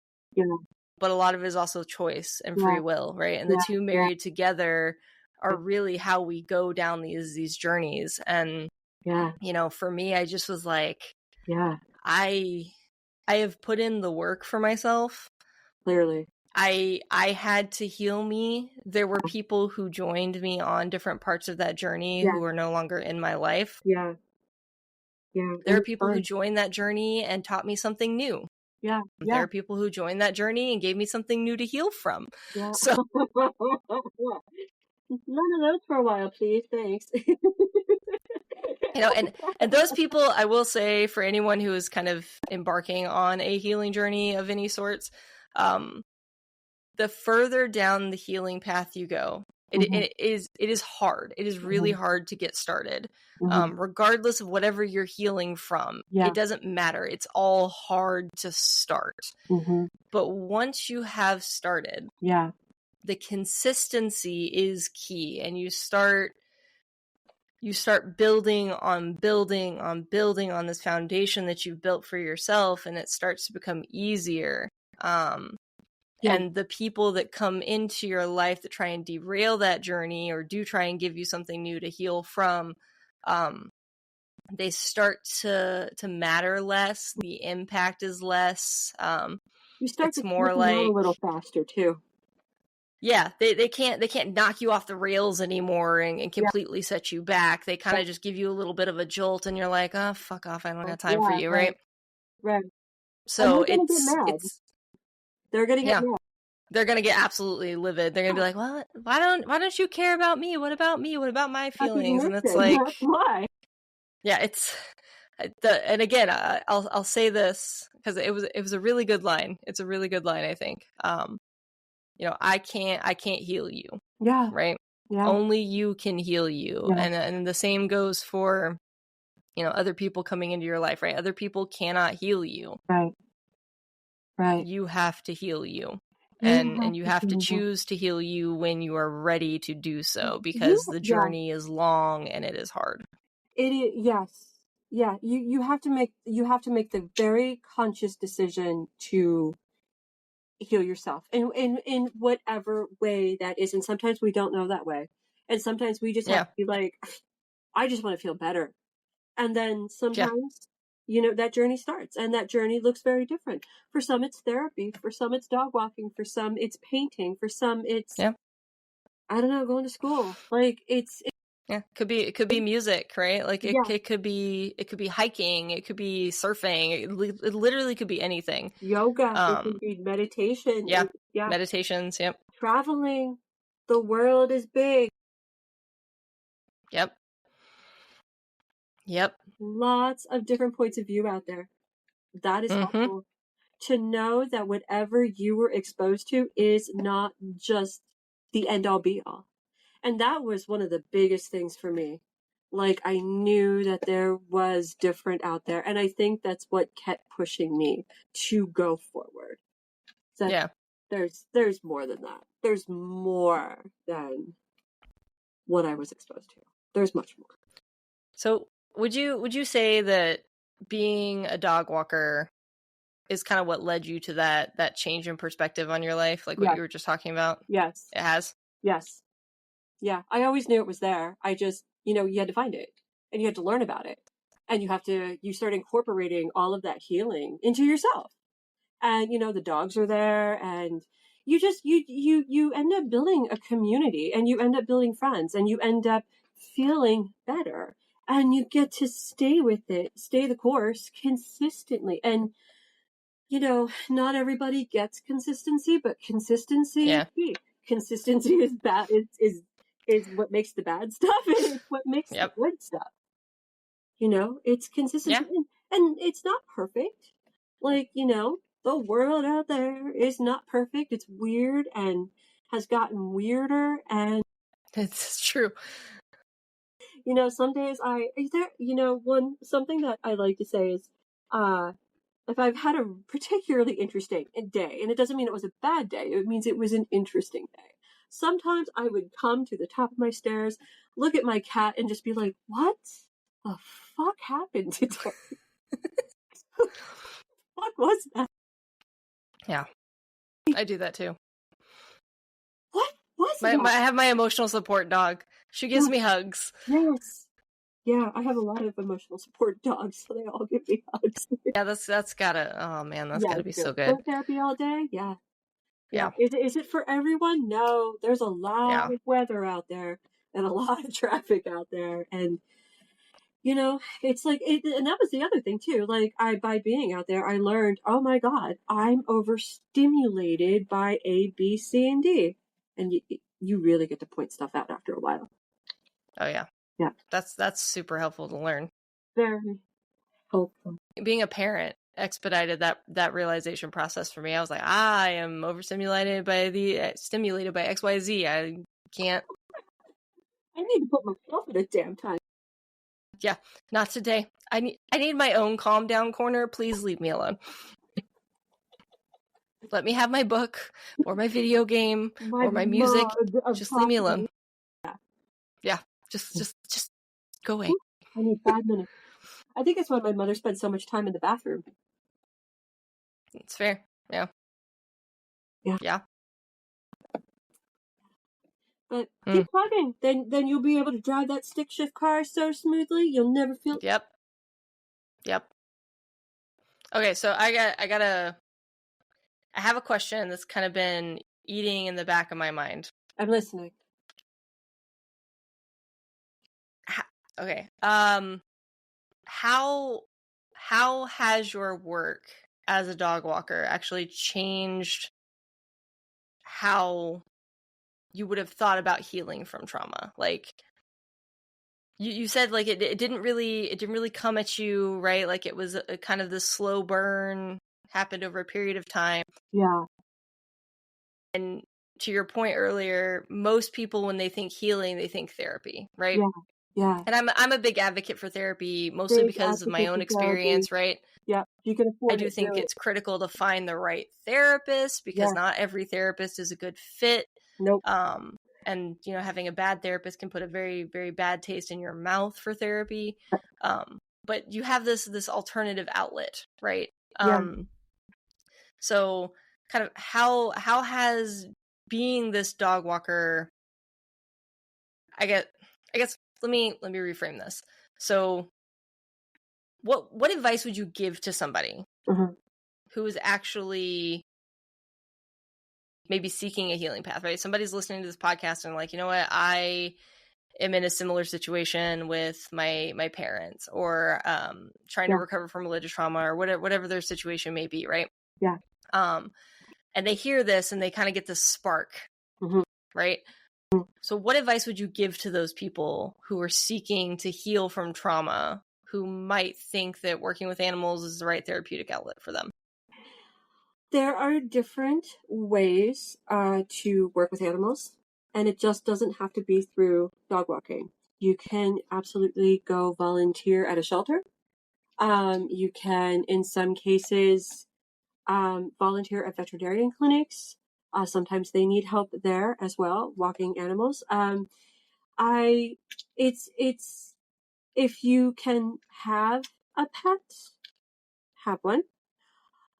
But a lot of it is also choice and free will, right? And the two married together are really how we go down these journeys. And Yeah. you know, for me, I just was like, Yeah. I have put in the work for myself. Clearly. I had to heal me. There were people who joined me on different parts of that journey who are no longer in my life. Yeah. Yeah. There are people who joined that journey and taught me something new. Yeah. There are people who joined that journey and gave me something new to heal from. Yeah. So none of those for a while, please. Thanks. you know, and those people, I will say, for anyone who is kind of embarking on a healing journey of any sorts, the further down the healing path you go, it is hard. It is really hard to get started. Regardless of whatever you're healing from, it doesn't matter. It's all hard to start. But once you have started, the consistency is key, and you start building on this foundation that you've built for yourself, and it starts to become easier. And the people that come into your life that try and derail that journey or do try and give you something new to heal from, they start to matter less. The impact is less. You start it's to more like a little faster too. Yeah, they can't knock you off the rails anymore and completely set you back. They kind of just give you a little bit of a jolt, and you're like, oh, fuck off, I don't got time for you, right? Right. So they're gonna get mad. They're gonna get absolutely livid. They're gonna be like, "Well, why don't you care about me? What about me? What about my feelings?" And it's like, why? Yeah, it's and again, I'll say this because it was a really good line. It's a really good line, I think. You know, I can't heal you. Yeah. Right. Yeah. Only you can heal you, and the same goes for, you know, other people coming into your life. Right. Other people cannot heal you. Right. Right. You have to heal you. And you have to choose to heal you when you are ready to do so, because the journey is long and it is hard. It is, yes. Yeah. You have to make the very conscious decision to heal yourself in whatever way that is. And sometimes we don't know that way. And sometimes we just have to be like, I just want to feel better. And then sometimes, you know, that journey starts, and that journey looks very different. For some, it's therapy. For some, it's dog walking. For some, it's painting. For some, it's, I don't know, going to school. Like it could be music, right? Like it could be hiking. It could be surfing. It literally could be anything. Yoga. It could be meditation. Meditations. Yep. Traveling. The world is big. Yep. Lots of different points of view out there. That is helpful to know that whatever you were exposed to is not just the end all be all. And that was one of the biggest things for me. Like, I knew that there was different out there. And I think that's what kept pushing me to go forward. So there's more than that. There's more than what I was exposed to. There's much more. So would you say that being a dog walker is kind of what led you to that change in perspective on your life, like what you were just talking about? Yes. It has? Yes. Yeah. I always knew it was there. I just, you know, you had to find it, and you had to learn about it, and you start incorporating all of that healing into yourself. And, you know, the dogs are there, and you just, you end up building a community, and you end up building friends, and you end up feeling better, and you get to stay with it, stay the course consistently. And, you know, not everybody gets consistency, but consistency is key. Consistency is bad. Is what makes the bad stuff, and it's what makes the good stuff. You know, it's consistency, and it's not perfect. Like, you know, the world out there is not perfect. It's weird and has gotten weirder, and it's true. You know, some days something that I like to say is, if I've had a particularly interesting day, and it doesn't mean it was a bad day, it means it was an interesting day. Sometimes I would come to the top of my stairs, look at my cat, and just be like, what the fuck happened today? What was that? Yeah. I do that too. What Was I that? have my emotional support dog. She gives Yeah. me hugs. Yes. Yeah, I have a lot of emotional support dogs, so they all give me hugs. Yeah, that's gotta. Oh man, that's Yeah, gotta it's be good. so good. Phone therapy all day? Yeah. Yeah. Yeah, Is it for everyone? No. There's a lot yeah. of weather out there and a lot of traffic out there. And, it's like, and that was the other thing too. Like, by being out there, I learned, oh my God, I'm overstimulated by A, B, C, and D. And you really get to point stuff out after a while. Oh yeah. Yeah. That's super helpful to learn. Very helpful. Being a parent expedited that realization process for me. I was like, I am overstimulated by stimulated by XYZ. I can't. I need to put myself in a damn time. Yeah, not today. I need my own calm down corner. Please leave me alone. Let me have my book or my video game or my music. Just leave me alone. Yeah, just go away. I need 5 minutes. I think it's why my mother spent so much time in the bathroom. It's fair. Yeah. Yeah. But keep plugging. Then you'll be able to drive that stick shift car so smoothly you'll never feel. Yep. Okay, so I have a question that's kind of been eating in the back of my mind. I'm listening. Okay. How has your work as a dog walker actually changed how you would have thought about healing from trauma? Like you said, like it didn't really come at you, right? Like it was a kind of this slow burn, happened over a period of time. Yeah. And to your point earlier, most people when they think healing, they think therapy, right? Yeah. Yeah. And I'm a big advocate for therapy, mostly because of my own experience, right? Yeah. You can afford I do think it's critical to find the right therapist because not every therapist is a good fit. Nope. And having a bad therapist can put a very, very bad taste in your mouth for therapy. But you have this alternative outlet, right? So kind of how has being this dog walker, I guess let me reframe this. So what advice would you give to somebody who is actually maybe seeking a healing path, right? Somebody's listening to this podcast and like, you know what, I am in a similar situation with my parents, or trying to recover from religious trauma, or whatever their situation may be, right? Yeah. And they hear this and they kind of get this spark, right? So what advice would you give to those people who are seeking to heal from trauma, who might think that working with animals is the right therapeutic outlet for them? There are different ways to work with animals, and it just doesn't have to be through dog walking. You can absolutely go volunteer at a shelter. You can, in some cases, volunteer at veterinarian clinics. Sometimes they need help there as well, walking animals. It's if you can have a pet, have one.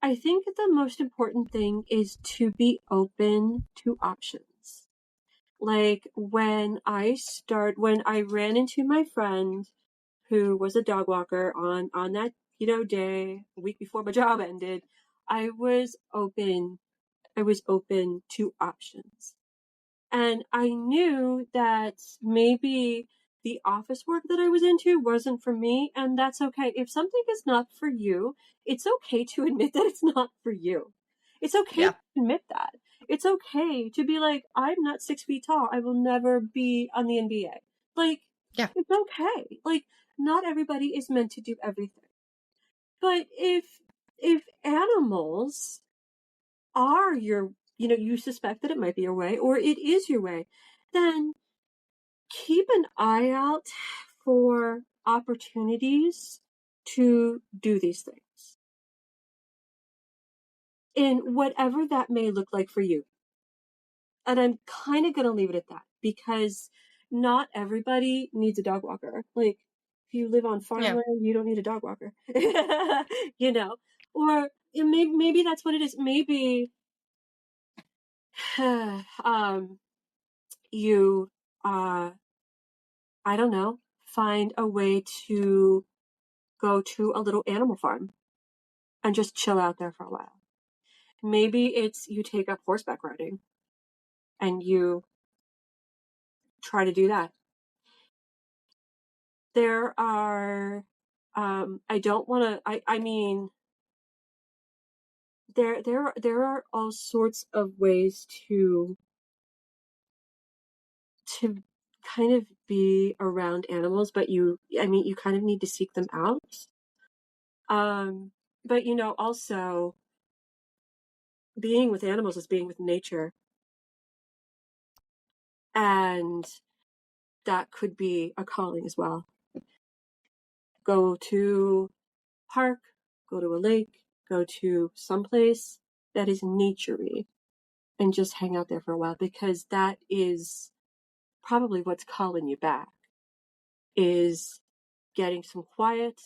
I think the most important thing is to be open to options. Like when I ran into my friend who was a dog walker on that, day, a week before my job ended, I was open to options. And I knew that maybe the office work that I was into wasn't for me, and that's okay. If something is not for you, it's okay to admit that it's not for you. It's okay to admit that. It's okay to be like, I'm not 6 feet tall. I will never be on the NBA. Like, it's okay. Like, not everybody is meant to do everything. But if animals are your, you suspect that it might be your way, or it is your way, then keep an eye out for opportunities to do these things in whatever that may look like for you. And I'm kind of going to leave it at that, because not everybody needs a dog walker. Like, if you live on farmland, you don't need a dog walker, or maybe that's what it is. Maybe you, I don't know, find a way to go to a little animal farm and just chill out there for a while. Maybe it's you take up horseback riding and you try to do that. There are, I don't want to, I mean, there are all sorts of ways to kind of be around animals, but you kind of need to seek them out. But also being with animals is being with nature. And that could be a calling as well. Go to a park, go to a lake, go to someplace that is nature-y and just hang out there for a while, because that is probably what's calling you back, is getting some quiet,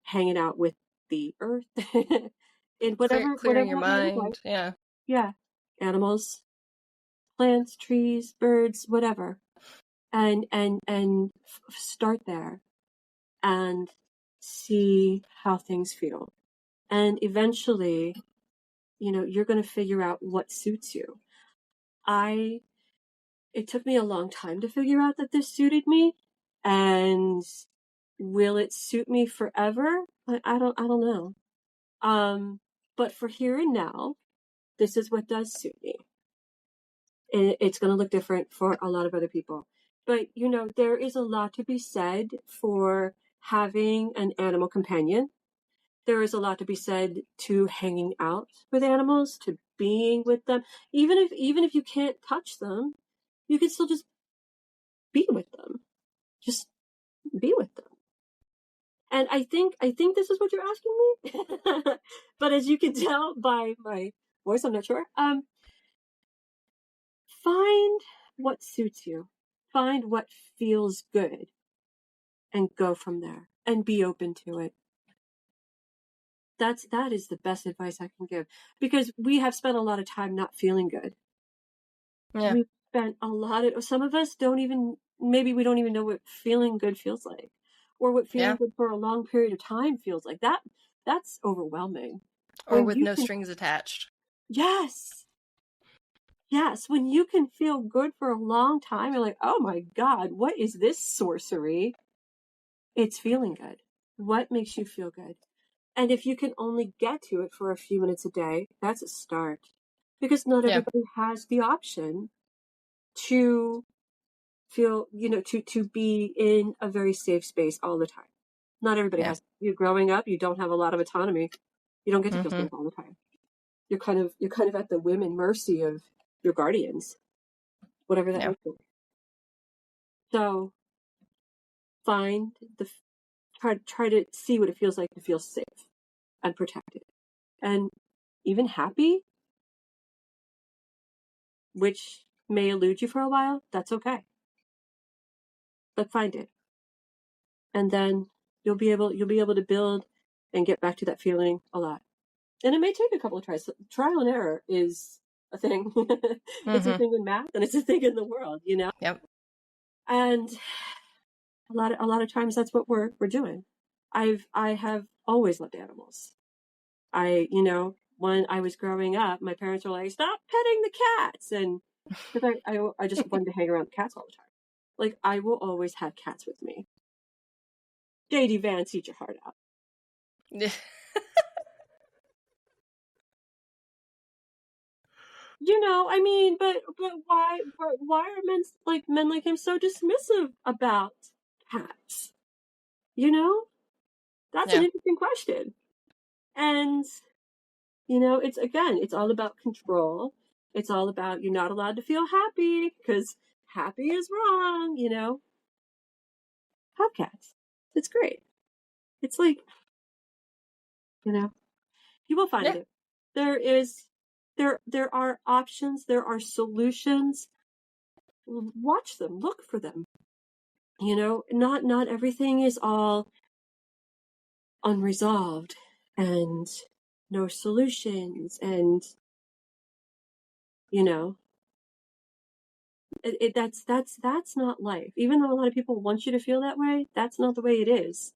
hanging out with the earth, in whatever Clearing your that might look like. mind. Yeah. Yeah. Animals, plants, trees, birds, whatever. And start there and see how things feel. And eventually, you're going to figure out what suits you. It took me a long time to figure out that this suited me, and will it suit me forever? I don't know. But for here and now, this is what does suit me. And it's going to look different for a lot of other people. But, there is a lot to be said for having an animal companion. There is a lot to be said to hanging out with animals, to being with them. Even if you can't touch them, you can still just be with them. Just be with them. And I think this is what you're asking me. But as you can tell by my voice, I'm not sure. Find what suits you. Find what feels good and go from there and be open to it. That is the best advice I can give, because we have spent a lot of time not feeling good. Yeah. We've spent some of us maybe we don't even know what feeling good feels like, or what feeling good for a long period of time feels like. That's overwhelming. Or with no strings attached. Yes. Yes, when you can feel good for a long time, you're like, oh my God, what is this sorcery? It's feeling good. What makes you feel good? And if you can only get to it for a few minutes a day, that's a start. Because not everybody has the option to feel, to be in a very safe space all the time. Not everybody has. You're growing up, you don't have a lot of autonomy. You don't get to feel safe all the time. You're kind of at the whim and mercy of your guardians, whatever that looks like. So try to see what it feels like to feel safe and protected and even happy, which may elude you for a while. That's okay, but find it, and then you'll be able to build and get back to that feeling a lot. And it may take a couple of tries. Trial and error is a thing. It's a thing in math, and it's a thing in the world, Yep. And a lot of times that's what we're doing. I have always loved animals. When I was growing up, my parents were like, "Stop petting the cats," and because I just wanted to hang around the cats all the time. Like, I will always have cats with me. JD Vance, eat your heart out. But why are men like him so dismissive about cats? That's an interesting question. And it's all about control. It's all about, you're not allowed to feel happy because happy is wrong. Have cats. It's great. It's like, you will find it. There are options. There are solutions. Watch them. Look for them. Not everything is all unresolved and no solutions, and That's not life. Even though a lot of people want you to feel that way, that's not the way it is.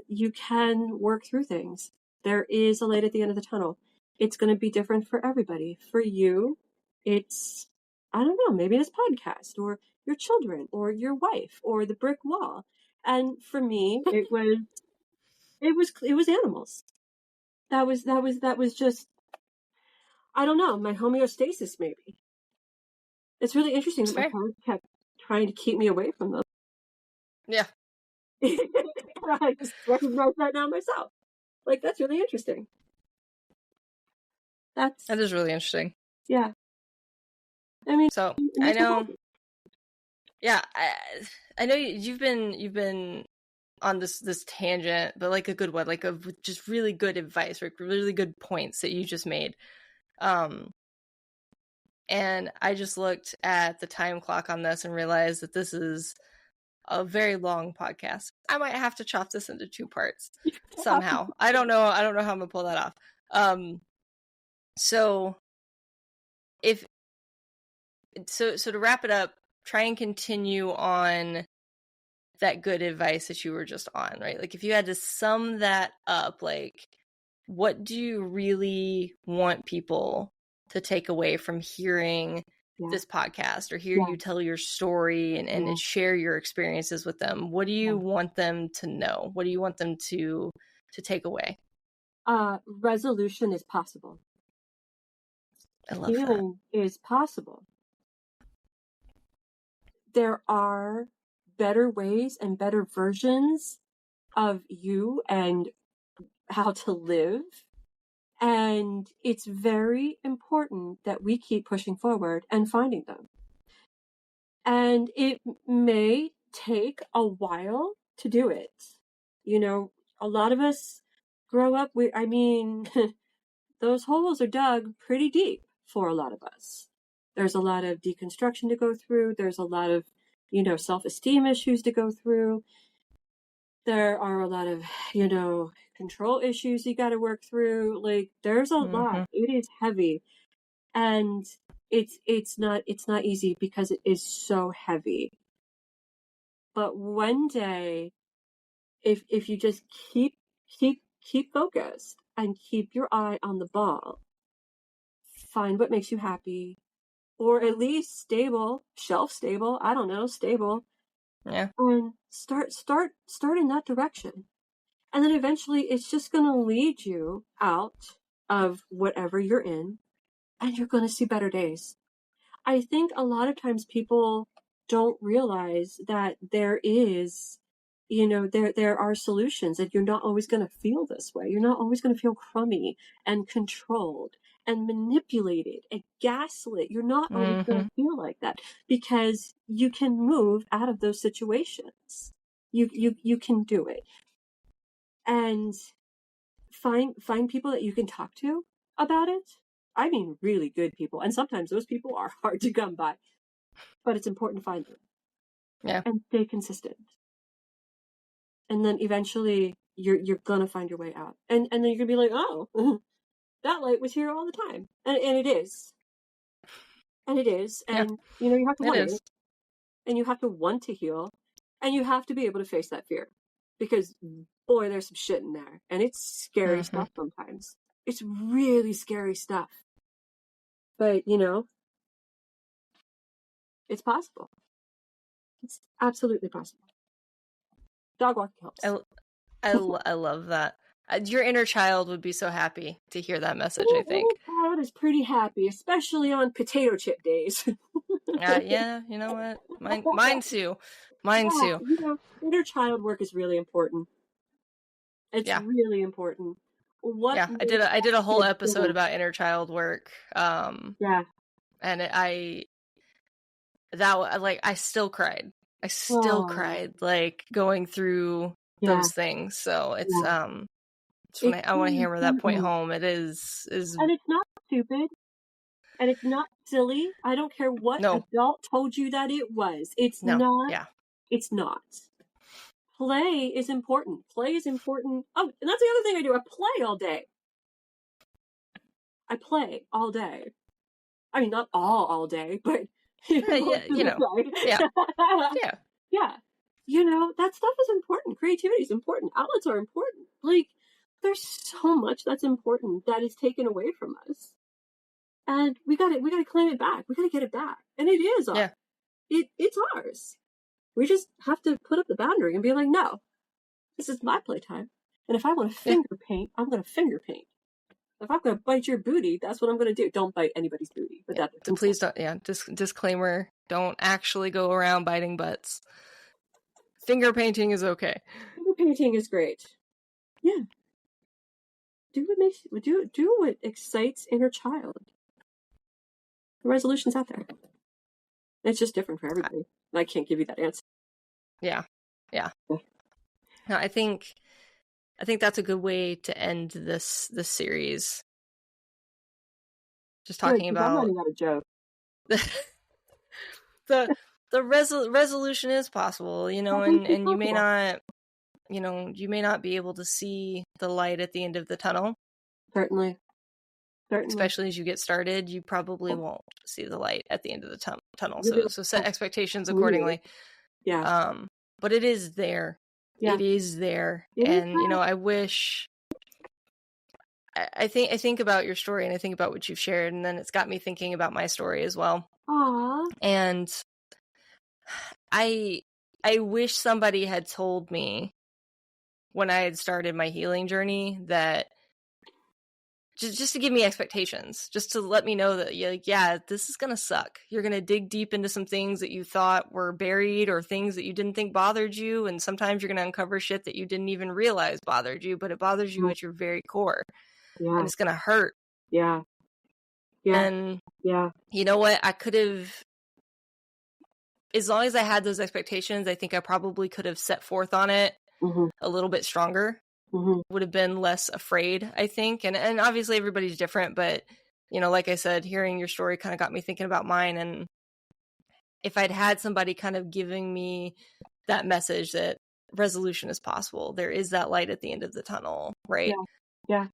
You can work through things. There is a light at the end of the tunnel. It's going to be different for everybody. For you, it's, I don't know, maybe this podcast or your children or your wife or the brick wall. And for me, it was animals. That was just, I don't know, my homeostasis maybe. It's really interesting that my parents kept trying to keep me away from them. Yeah. I just recognize that now myself. Like, that's really interesting. That is really interesting. Yeah. I mean, so I know. Yeah, I know you've been on this tangent, but like a good one, like of just really good advice, like really good points that you just made. And I just looked at the time clock on this and realized that this is a very long podcast. I might have to chop this into 2 parts somehow. I don't know how I'm gonna pull that off. So to wrap it up, try and continue on that good advice that you were just on, right? Like if you had to sum that up, like what do you really want people to take away from hearing this podcast or hear you tell your story and share your experiences with them? What do you want them to know? What do you want them to take away? Resolution is possible. I love Healing is possible. There are better ways and better versions of you and how to live. And it's very important that we keep pushing forward and finding them. And it may take a while to do it. You know, a lot of us grow up, those holes are dug pretty deep for a lot of us. There's a lot of deconstruction to go through. There's a lot of, self-esteem issues to go through. There are a lot of, control issues you got to work through. Like there's a lot. It is heavy. And it's not easy because it is so heavy. But one day, if you just keep focused and keep your eye on the ball, find what makes you happy, or at least stable, shelf stable, I don't know, stable. Yeah. And start in that direction. And then eventually it's just going to lead you out of whatever you're in, and you're going to see better days. I think a lot of times people don't realize that there is, there are solutions, and you're not always going to feel this way. You're not always going to feel crummy and controlled and manipulated and gaslit. You're not always going to feel like that because you can move out of those situations. You can do it. And find people that you can talk to about it. I mean, really good people. And sometimes those people are hard to come by, but it's important to find them. Yeah. And stay consistent. And then eventually you're going to find your way out. And then you're going to be like, oh, that light was here all the time. And it is. And it is. And, you have to want it. And you have to want to heal. And you have to be able to face that fear. Because, boy, there's some shit in there. And it's scary stuff sometimes. It's really scary stuff. But, it's possible. It's absolutely possible. Dog walking helps. I love that. Your inner child would be so happy to hear that message, I think. Inner child is pretty happy, especially on potato chip days. Yeah, you know what? Mine too. Mine too. Inner child work is really important. It's really important. I did a whole episode about inner child work. And I still cried. I still cried, like going through those things. So it's I want to hammer that point home. It is, and it's not stupid, and it's not silly. I don't care what adult told you that it was. It's not. Yeah. It's not. Play is important. Play is important. Oh, and that's the other thing I do. I play all day. I play all day. I mean, not all day, but Yeah, you know, yeah, yeah. Yeah. You know, that stuff is important. Creativity is important. Outlets are important. Like, there's so much that's important that is taken away from us. And we gotta claim it back. We gotta get it back. And it is ours. Yeah. It's ours. We just have to put up the boundary and be like, no, this is my playtime. And if I want to finger paint, I'm gonna finger paint. If I'm gonna bite your booty, that's what I'm gonna do. Don't bite anybody's booty. But please don't. Yeah. Disclaimer: don't actually go around biting butts. Finger painting is okay. Finger painting is great. Yeah. Do what excites inner child. The resolution's out there. It's just different for everybody. I can't give you that answer. Yeah. No, I think that's a good way to end this series. Just talking about. I'm running out of joke. the resolution is possible, you know, and you may not, you know, you may not be able to see the light at the end of the tunnel. Certainly. Especially as you get started, you probably won't see the light at the end of the tunnel. So set expectations accordingly. Yeah. But it is there. Yeah. It is there. And you know, I wish. I think about your story, and I think about what you've shared, and then it's got me thinking about my story as well. Aww. And I wish somebody had told me when I had started my healing journey that just to give me expectations, just to let me know that, like, yeah, this is going to suck. You're going to dig deep into some things that you thought were buried or things that you didn't think bothered you. And sometimes you're going to uncover shit that you didn't even realize bothered you, but it bothers you at your very core. Yeah. And it's going to hurt. Yeah. Yeah. And you know what? I could have, as long as I had those expectations, I think I probably could have set forth on it a little bit stronger. Would have been less afraid, I think. And obviously everybody's different, but, you know, like I said, hearing your story kind of got me thinking about mine. And if I'd had somebody kind of giving me that message that resolution is possible, there is that light at the end of the tunnel, right? Yeah.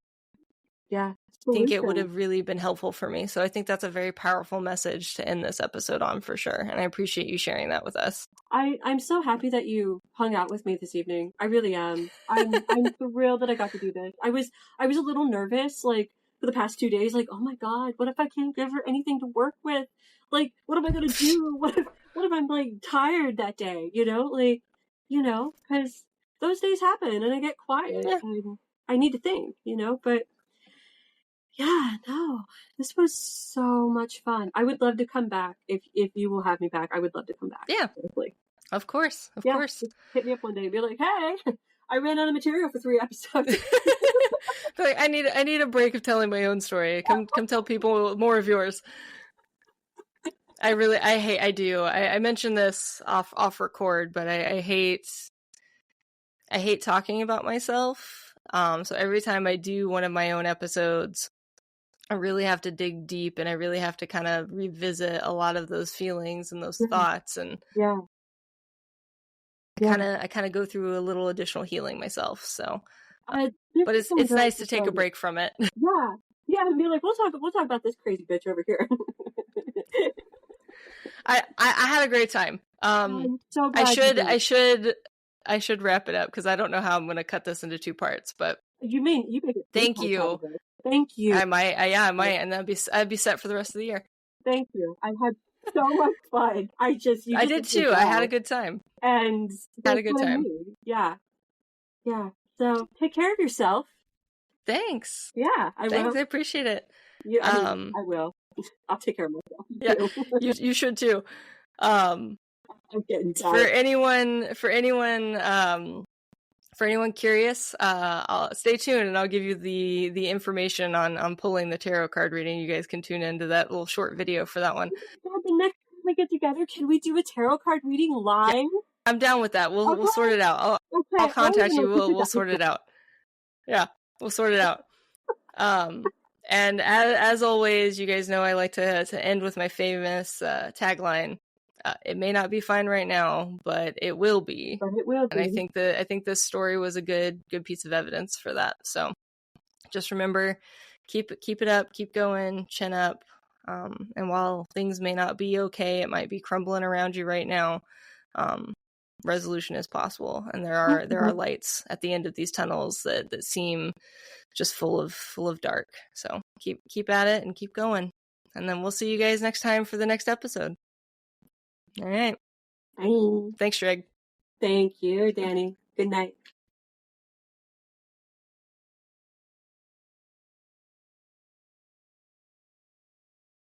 I think it would have really been helpful for me. So I think that's a very powerful message to end this episode on, for sure. And I appreciate you sharing that with us. I'm so happy that you hung out with me this evening. I really am. I'm thrilled that I got to do this. I was a little nervous, like, for the past 2 days, like, oh my God, what if I can't give her anything to work with? Like, what am I going to do? What if I'm, like, tired that day? You know, like, you know, because those days happen and I get quiet and I need to think, you know, but yeah, no, this was so much fun. I would love to come back. If you will have me back, I would love to come back. Yeah. Honestly. Of course. Of course. Hit me up one day and be like, hey, I ran out of material for 3 episodes. Like, I need a break of telling my own story. Come tell people more of yours. I mentioned this off record, but I hate talking about myself. So every time I do one of my own episodes, I really have to dig deep, and I really have to kind of revisit a lot of those feelings and those thoughts, and I kind of go through a little additional healing myself. So, but it's nice to take a break from it. Yeah, and be like, we'll talk about this crazy bitch over here. I had a great time. I'm so glad I should wrap it up because I don't know how I'm going to cut this into 2 parts. But you make it. Thank you. Thank you. I might, and I'd be set for the rest of the year. Thank you. I had so much fun. I did too. I had a good time. And had a good time. Yeah. So take care of yourself. Thanks. Yeah, I will. I appreciate it. Yeah, I will. I'll take care of myself. Yeah, you should too. I'm getting tired. For anyone curious, I'll stay tuned and I'll give you the information on pulling the tarot card reading. You guys can tune into that little short video for that one. God, the next time we get together, can we do a tarot card reading live? Yeah, I'm down with that. We'll sort it out. I'll contact you. We'll sort it out. Yeah, we'll sort it out. And as always, you guys know I like to end with my famous tagline. It may not be fine right now, but it will be. And I think this story was a good piece of evidence for that. So just remember, keep it up, keep going, chin up. And while things may not be okay, it might be crumbling around you right now, resolution is possible, and there are lights at the end of these tunnels that seem just full of dark. So keep at it and keep going, and then we'll see you guys next time for the next episode. All right. Bye. Thanks, Shrig. Thank you, Dani. Good night.